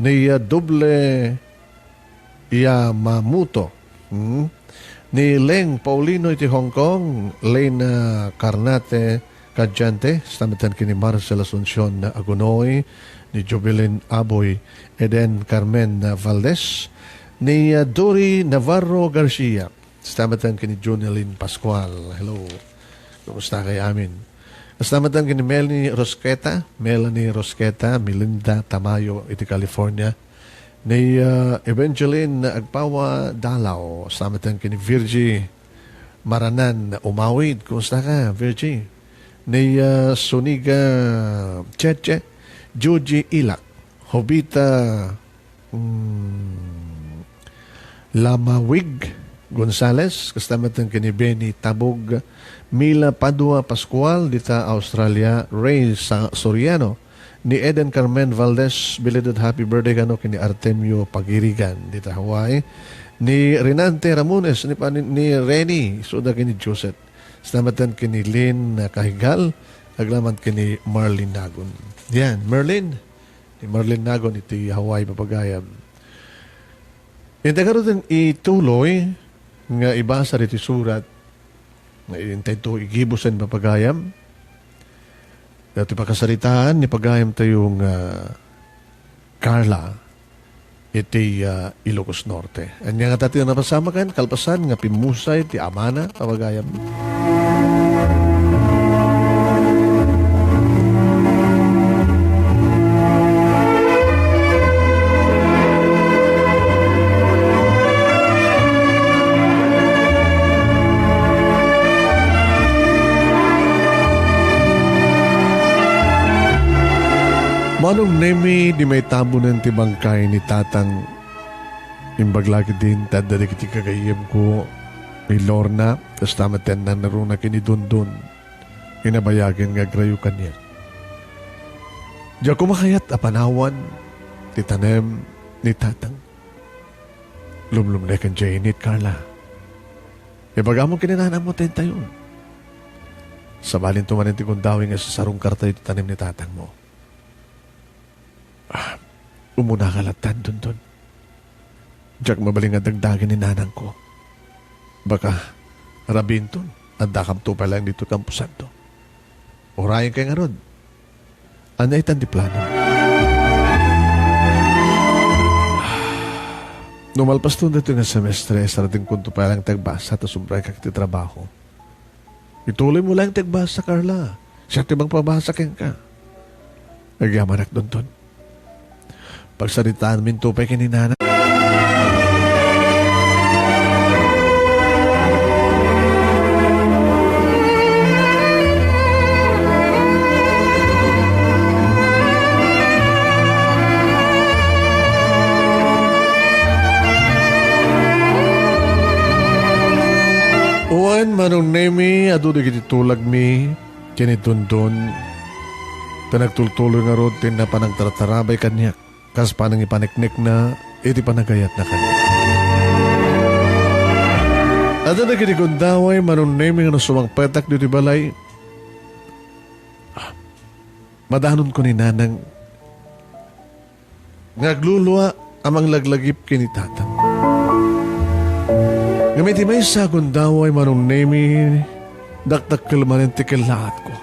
ni Doble Yamamoto, ni Leng Paulino iti Hong Kong, Lena Carnate Kadyante, kasamantan kini Marcel Asuncion Agunoy, ni Jovelyn Aboy, Eden Carmen Valdez, ni Dory Navarro Garcia, kasamantan kini Junelyn Pascual. Hello. Kumusta kay amin? Kasamantan kini Melanie Rosqueta, Melinda Tamayo iti California, ni Evangeline Agpawa Dalao, kasamantan kini Virgie Maranan Umawid. Kumusta ka, Virgie? Ni Suniga Cheche, Juji Ilak, Hobita Lamawig Gonzales, kastamatan kini Benny Tabog, Mila Padua Pascual dita Australia, Ray Soriano, ni Eden Carmen Valdez, belated happy birthday kano kini Artemio Pagirigan dita Hawaii, ni Renante Ramones, ni Renny suda kini Joseph, kastamatan kini Lynn Kahigal, aglaman kini Marlene Nagon. Yan, ni Marlene Nagon iti Hawaii Papagayam. Hindi ka rin ituloy nga ibasa riti surat nga intento igibusan Papagayam. Dati pakasaritaan ni Pagayam tayong Carla iti Ilocos Norte. Anya nga tati na napasama kan, kalpasan nga pimusay ti Amana Papagayam. Manong nemi di may tabunan ti bangkay ni tatang imbaglagi din tadari kiti kagayem ko ni Lorna tas tamaten na naruna kini Dundun inabayagin nga grayo kanya. Diya kumakayat apanawan ti tanem ni tatang lumlumlekan dya init Carla. Ibagamong kininanan mo tayo. Sabalin tumanin ti kundawin nga sa sarong karta iti tanem ni tatang mo. Umuna ka latan dun. Diyak mabaling nga dagdagan ni nanang ko. Baka rabinton at dakam to pala dito kampusan to. Orayan kay nga rod. Anay tan di plano. Numalpas to dito nga semestre sa rating kunto pa lang tagbasa at sumbray kag ti trabaho. Ituloy mo lang tagbasa, Carla. Siya tibang pabasa ken ka. Nagyamanak dun. Pagsaritaan min tupay kininana. Uwan manong nemi adu di kiti tulag mi kinitundun pinagtultuloy nga rod tin na panagtartarabay kanyak. Kas panang ipaniknik na, iti panagayat na kanya. At na kinikundaway, manunaming na sumangpetak dito balay. Madanon ko ni nanang ngagluluwa amang laglagip kinitatang. Gamiti may sa kundaway, manunaming daktak kilmanin tikilaat ko.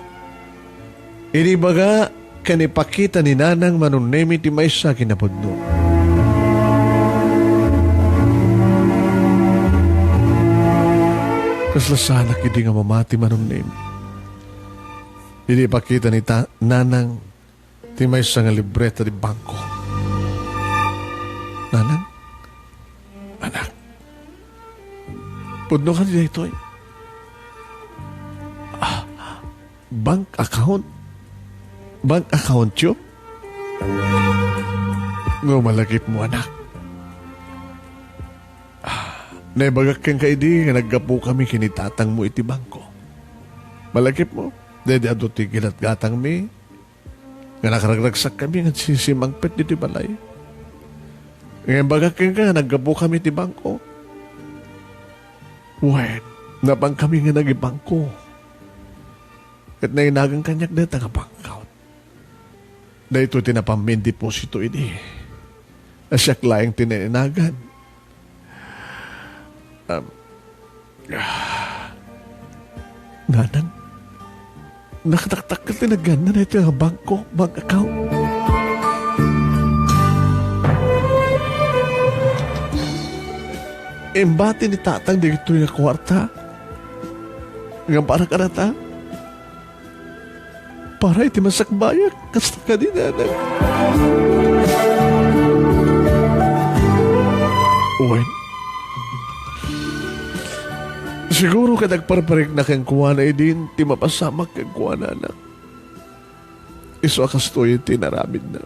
Inibaga, kanipakita ni nanang manunemi ti may sa kinapudno. Kaslasanak hindi nga mamati manunemi. Hindi pakita ni nanang ti may sa nga libreta di bangko. Nanang, anak, pudno ka nila ito eh. Bank account? Bank account yun? Ngumalagip mo, anak. Naibagak kang kaidi nga naggapu kami kinitatang mo iti bangko. Malagip mo, dede ado tigil at gatang mi. Nga nakaragraksak kami nga sisimangpet diti balay. Ngayon bagak kang nga naggapu kami iti bangko. Wait, napang kami nga nagibangko. At nainagang kanyak dito nga bank account. Na ito tinapamin deposito ini. Asyak laing tinainagan. Nanang, nakataktak ka tinagan na ito nga bank account. Embati ni tatang dito yung kwarta. Nga para ka na ta? Para iti masakbayak, kasta ka din, anak. Uwan. Siguro ka nagparparik na kang kuha na idin, ti mapasamak kang kuha na, anak. Iso akas to yung tinaramid na.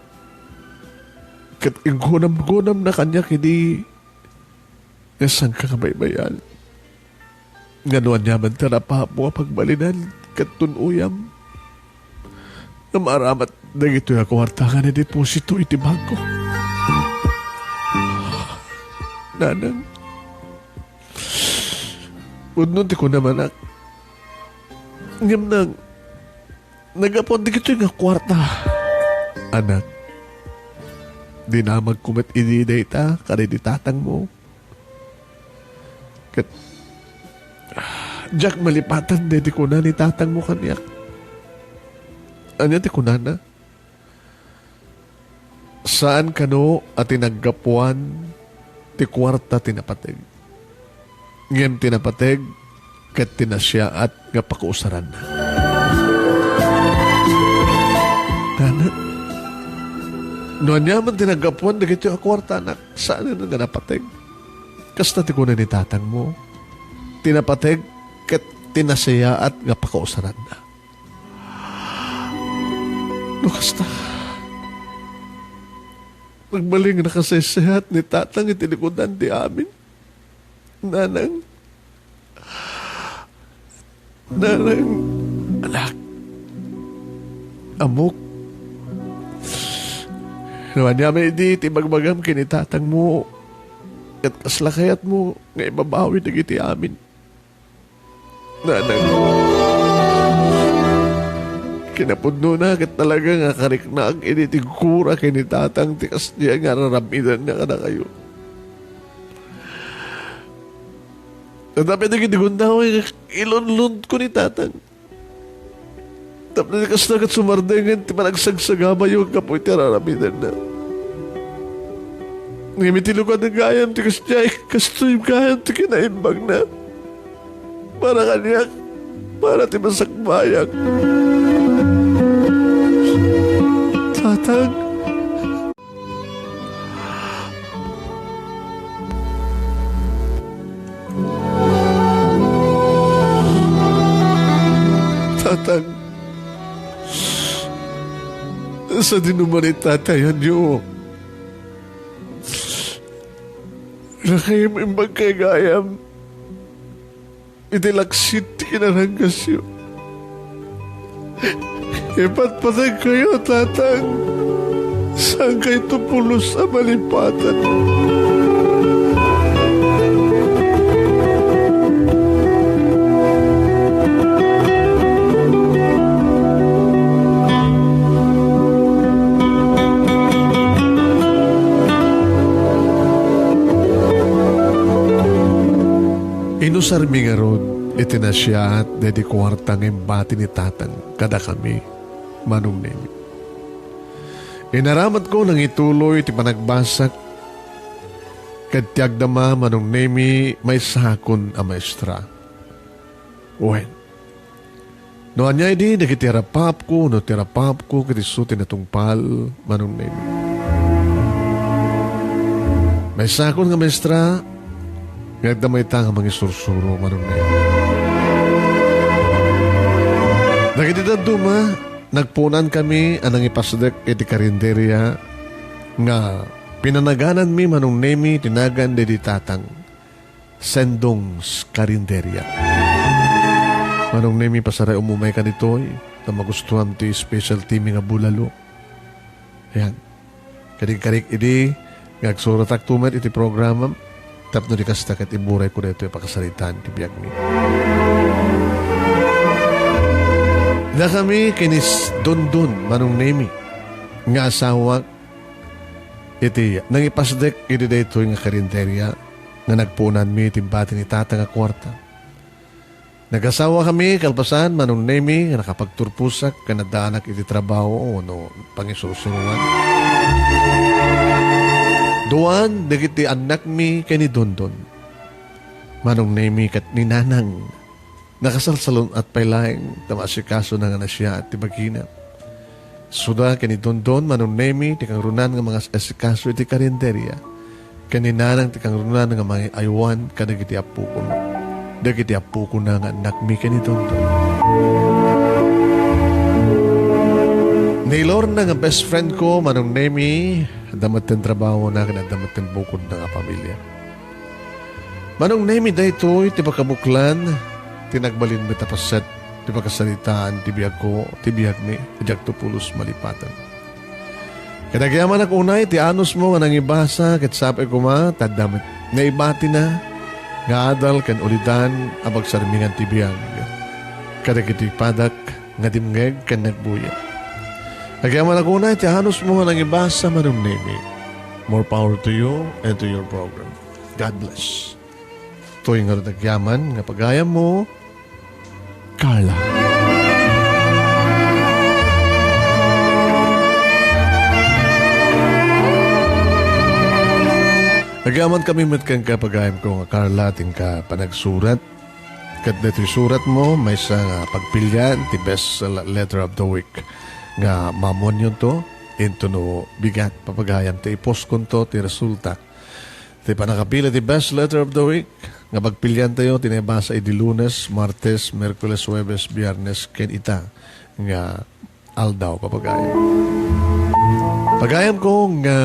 Kat gunam-gunam na kanya kidi nasang kakabaybayan. Nganuan niya man tarapaha mo pagbalinan kat tunuyam. Na maramat na ito yung kawartangan na deposito iti bangko. Nanang, ununti ko naman ak. Ngam nang, nagapon di ito yung kwarta. Anak, di na magkumat iniday ta, kanini tatang mo. Kat, Jack malipatan, di ko na ni tatang mo kanyak. Anya ti kunana? Saan kano at tinaggapuan ti kwarta tinapateg? Ngem tinapateg kat tinasya at nga pakuusaran na. Nana, no anyaman tinaggapuan na gito yung kwarta anak, saan na nga napateg? Kasta ti kunan ni tatang mo, tinapateg kat tinasya at nga pakuusaran na. Lukas na. Nagbaling na kasaysahat ni tatang itilikodan di amin. Nanang. Anak. Amok. Naman niya may di tibagbagam kinitatang mo. At kaslakayat mo nga ibabawi na giti amin. Nanang. Kinapudno na kat talaga nga kariknaag initigura kinitatang tikas niya nga raramidan niya ka na kayo. Tatapi na gitigunda ko ilunlund ko ni tatang. Tapos na tikas na kat sumardengan ti managsagsagama yung kapoy ti raramidan na. Ngimitilo ka ng gayam tikas niya kasto yung gayam ti kinaimbag na. Para kanyak, para ti masakbayak. Tatang. Tatang. Sa dinumanin tatayan niyo. Nakayim imbag kay gayam. Itilaksit kinaranggas yun. Ipatpatay kayo, tatang. Saan kayo tupulos sa malipatan? Inusar mi nga rod, itinasya at dedi kwartang embati ni tatang kada kami, manong nemi. Inaramat ko nang ituloy ti panagbasak, kadtiag dama manong nemi may sakon a maestra. Uwen, no anyay di nakitirapap ko, no tirapap ko kitisuti na tungpal manong nemi. May sakon nga maestra, nagdamay ta nga mga sursuro manong na. Nagititan duma, nagpunan kami anang ipasdek iti karinderya nga pinanaganan mi manong nemi tinagan de ditatang sendong karinderya. Manong nemi pasaray umumay ka nitoy na magustuhan ti special team nga bulalo. Ayan. Karig-karig idi ngagsuratak tumet iti programa tapno di kastak at iburay ko dito ipakasalitan ti biyag mi. Na kami kinis dundun manong nemi nga asawa iti nangipasdek iti dito nga karinderya nga nagpunan mi timbati ni tata nga kwarta. Nag-asawa kami kalpasan manong nemi nga nakapagturpusak kanadanak iti trabaho o no pangisusuruan. Duan dagiti anak mi kani dundun manong nemi kat ni nanang nakasalsalon at pailaing tamasikaso na nga na siya at tibagina. Suda kani dondon manong nemi tikang runan nga mga asikaso iti karinderya. Kani nanang tikang runan nga mga aywan kadagiti apu ko. Dagiti apu ko na nga anak mi kani dondon. Nailor na nga best friend ko manong nemi damat ten trabaho na damat ten bukod na nga pamilya. Manong nemi daytoy tibakabuklan tinagbalin mi tapaset, di pagkasalitaan, tibiyag ko, tibiyag mi, tibiyag to pulos malipatan. Kadagyaman ak unay, ti anos mo nga nangibasa, kat sapay ko ma, tadamit, naibati na, nga adal kan ulidan, abag sarmingan tibiyag. Kadagiti padak, nga dimngeg, kan nagbuya. Kadagyaman ak unay, ti anos mo nga nangibasa, manong nemi. More power to you and to your program. God bless. Ito'y nga kadagyaman, nga pagayam mo, Carla. Nagaman kami met kang kapagayam ko nga Carla ating ka panagsurat. Kat dito'y surat mo may sa pagpilyan ti best letter of the week nga mamon yun to into no bigat papagayam ti post kon to ti resulta. Ti panakapila ti best letter of the week nga pagpilyan tayo, tinabasa iti Lunes, Martes, Merkules, Huwebes, Biyernes, ken ita nga aldaw papagayam. Pagayam ko nga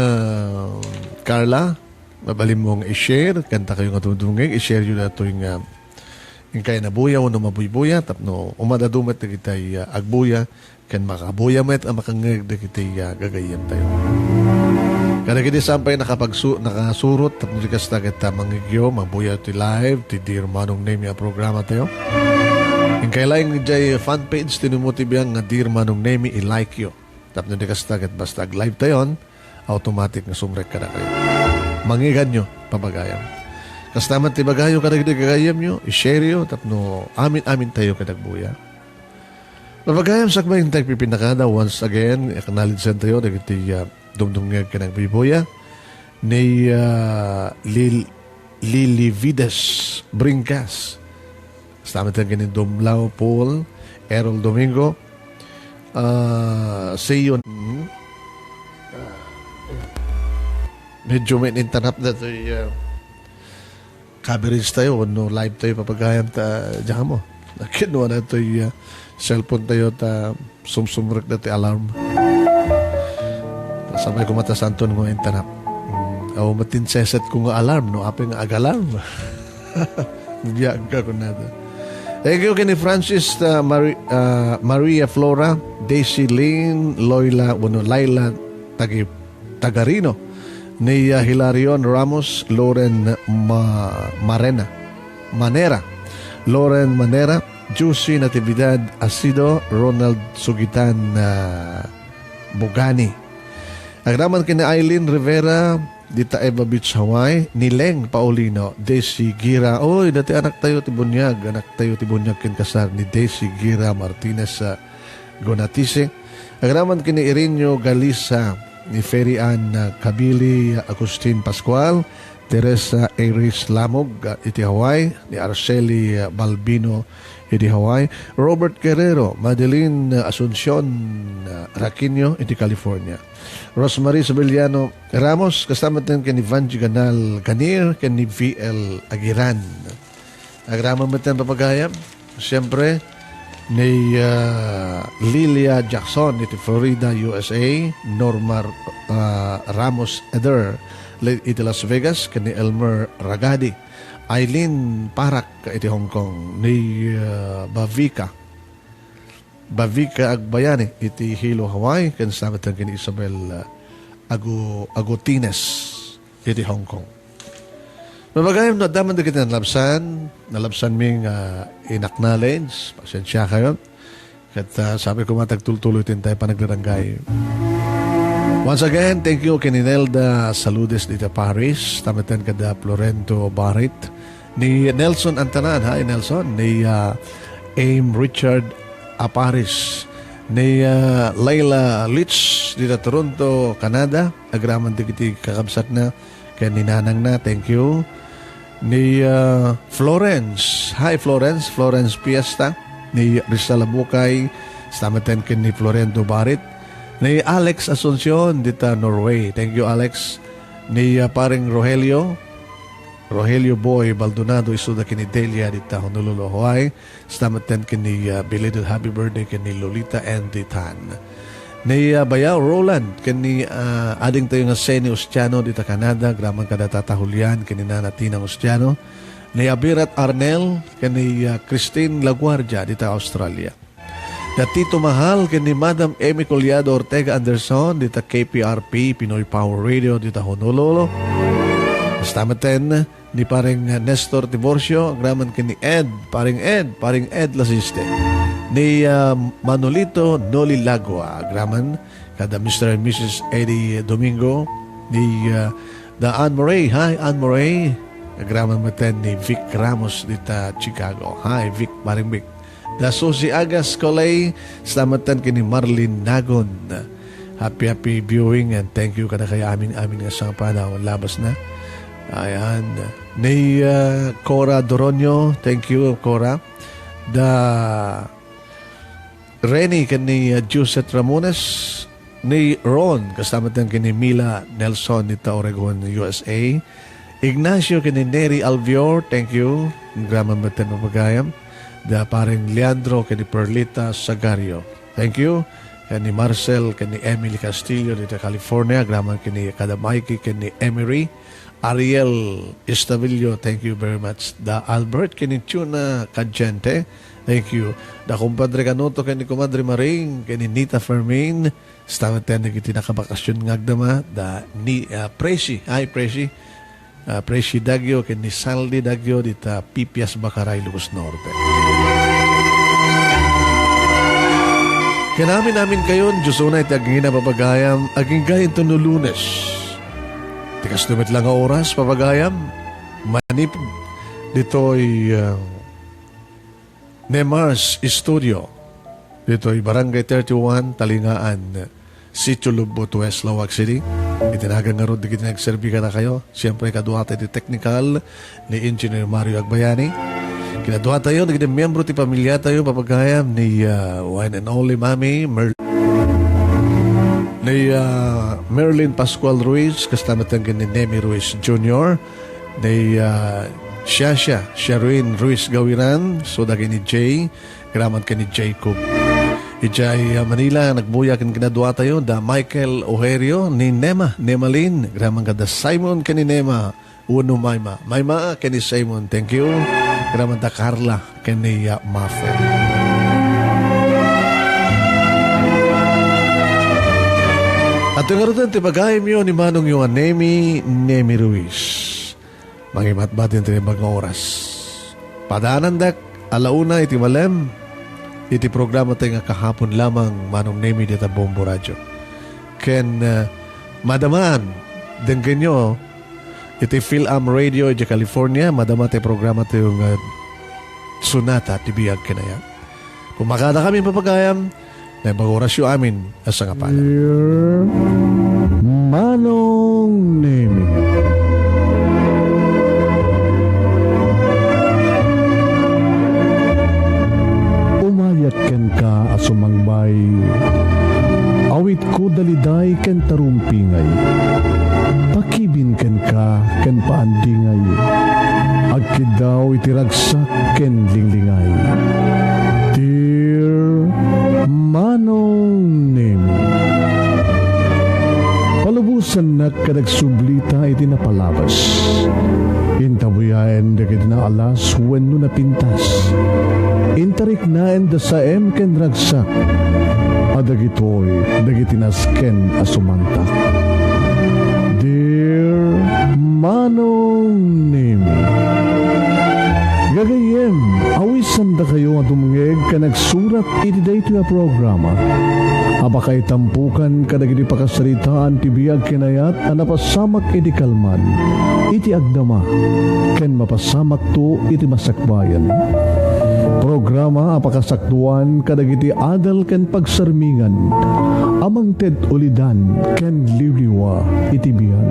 Carla, mabalim mong i-share, kanta kayo nga tudungig, i-share yun na ito yung kaya nabuya o mabuybuya, tapno umadadumat na kita'y agbuya, ken makabuya met ang makangag na kita'y gagayam tayo. Kada kiti sampay nakasurot tapos di kasta kita mangigyo mabuya ti live ti Dear Manong Nemi a programa tayo. Yung kailaing jay fan page tinumuti biyang nga Dear Manong Nemi i-like yo. Tapos di kasta kat basta live tayon automatic na sumrek ka na kayo. Mangigan nyo papagayam. Kastaman ti bagayo kada kiti gagayam nyo i-share yo tapno amin tayo kadagbuya. Papagayam sakma yung tagpipinakada once again acknowledge tayo dagiti dumdumngag ka ng biboya ni Lilivides Brincas. Kasama tayo ganin Dumlao Paul, Errol Domingo, Sayon. Medyo may interrupt na ito coverage tayo, no live tayo papagayam ta dyan mo. Nakinuha na ito cellphone tayo ta sumsumrek na ito alarm. Sabay ko matasanton ng interrupt. O matinseset ko nga alarm, no? Apeng ag-alarm. Nagyag ka ko na ito. Thank you kini Francis Maria Flora, Daisy Lynn, Laila Tagarino, ni Hilarion Ramos, Loren Manera, Juicy Natividad Asido, Ronald Sugitan Bugani. Agraman kina Eileen Rivera, Dita Eva Beach, Hawaii, Nileng Paulino, Daisy Gira. Oy, dati anak tayo ti Bunyag kin kasar ni Daisy Gira Martinez sa Gonatise. Agraman kina Irinyo Galisa, ni Ferry Ann Kabili Agustin Pascual, Teresa Iris Lamog iti Hawaii, ni Arceli Balbino iti Hawaii. Robert Guerrero, Madeline Asuncion Raquinio, iti California. Rosemary Sabeliano Ramos, kasama din kay ni Vanji Ganal Ganir, kay ni VL Agiran. Agrama mo tayo papagayam. Siyempre, ni Lilia Jackson, iti Florida, USA. Norma Ramos Eder, iti Las Vegas, kay ni Elmer Ragadi. Eileen Parak, iti Hong Kong. Ni Bavika Agbayani, iti Hilo, Hawaii. Kasama tayo kay ni Isabel Agutines, iti Hong Kong. Mabagayam na daman na kita nalabsan ming in-acknowledge. Pasensya kayo. At sabi ko matagtultuloy din tayo panaglarangay. Once again, thank you kay ni Nelda Saludes dito Paris. Tamatan kada Florento Barit. Ni Nelson Antanan. Hi Nelson. Ni Aim Richard Aparis. Ni Layla Litz dito Toronto, Canada. Agraman di kakabsat na. Kaya ni Nanang na. Thank you. Ni Florence. Hi Florence. Florence Piesta. Ni Rizal Bukay. Stamatan kin ni Florento Barit. Ni Alex Asuncion dita Norway. Thank you Alex. Ni paring Rogelio Boy Baldonado isuda kin ni Delia dita Honolulu, Hawaii. Stamatan kin ni belated happy birthday kin ni Lolita Andy Tan. Ni Bayaw Roland, kani ading tayo nga Seni Ustiano dita Canada, gramang kada tatahulyan, kani Nana Tina Ustiano. Ni Abirat Arnel, kani Christine Laguardia dita Australia. Da Tito Mahal, kani Madam Amy Collado Ortega Anderson dita KPRP, Pinoy Power Radio dita Honolulu. Stamaten ni paring Nestor Tiborcio, graman kani paring Ed Lasiste. Ni Manolito Noli Lagua, graman kada Mr. and Mrs. Eddie Domingo. Ni Anne Murray. Hi Anne Murray. Graman maten ni Vic Ramos dita Chicago. Hi Vic, paring Vic. Da Susie Agas Colay, slamatan kini Marlene Nagon. Happy viewing and thank you kada kay amin nga sang panahon labas na. Ayan. Ni Cora Doronio, thank you Cora. Da Renny kani Joseph Ramones. Ni Ron, kasama din kani Mila Nelson dita Oregon, USA. Ignacio kani Neri Alvior, thank you. Graman baten mapagayam. Da paring Leandro kani Perlita Sagario, thank you. Kani Marcel kani Emily Castillo dita California, graman kani kada Mikey kani Emery. Ariel Estavillo, thank you very much. Da Albert kani Tuna Cadjente, thank you. Da kumpadre Kanoto kani kumadre Maring, kani Nita Fermin, stamaten na kiti nakabakasyon ngagdama. Da ni Presi, hi Presi. Presi Dagyo, kani Saldi Dagyo dita Pipias Bakaray, Lucas Norte. Namin kayon, Diyos unay taging na papagayam, aging gayin to no Lunes. Tikas dumit lang ang oras, papagayam. Manip, dito'y Nemars Studio. Dito'y Barangay 31, Talingaan, Sitio Lubot, West, Lawag City. Itinagang nga ron, di nagserbi ka na kayo. Siyempre, kaduhata di technical ni Engineer Mario Agbayani. Kinaduha tayo, naging miyembro ti pamilya tayo, papagayam ni one and only Mami, ni Merlin Pascual Ruiz, kastamatan ni Nemi Ruiz Jr., ni Shasha Sherwin Ruiz Gawiran, so daging ni Jay, graman ka ni Jacob. Ijay Manila, nagbuya kin kinaduha tayo, da Michael Ojerio, ni Nemalin, graman ka da Simon ka ni Nema, Uno Mayma ka ni Simon, thank you. Graman da Carla ka ni Maffer. At yung arutan, tipagayim yun ni Manong yung Nemi Ruiz. Mangimat-bat yung mga oras. Padaanan dak, alauna iti malem, iti programa tayo nga kahapon lamang Manong Nemi dita Bombo Radyo. Ken madaman, denggan nyo, iti Phil-Am Radio di California, madama tayo programa tayo nga Sunata, tibiyag kinaya. Pumakada kami papagayam, na mag-orasyo amin asa nga pala. Manong Nemi. agbilibin ken ka ken paandingay. Agkid daw itiragsak ken linglingay. Dear Manong Nemi, palubusan na kadagsublita iti napalabas. Intabuyaen dagiti na alas wenno na pintas. Intarik naen da saem ken ragsak. Adagitoy dagiti nasken asumantak. Dear Manong Nemi, gagayem, awisan da kayo at umungeg ka nagsurat iti daytoy a programa. Abakay tampukan kadagiti pakasaritaan ti biyag kinayat a napasamak iti kalman, iti agdama, ken mapasamak to iti masakbayan. Programa apakasaktuan kadagiti adal ken pagsarmingan, amang ted ulidan ken liwliwa iti biyan.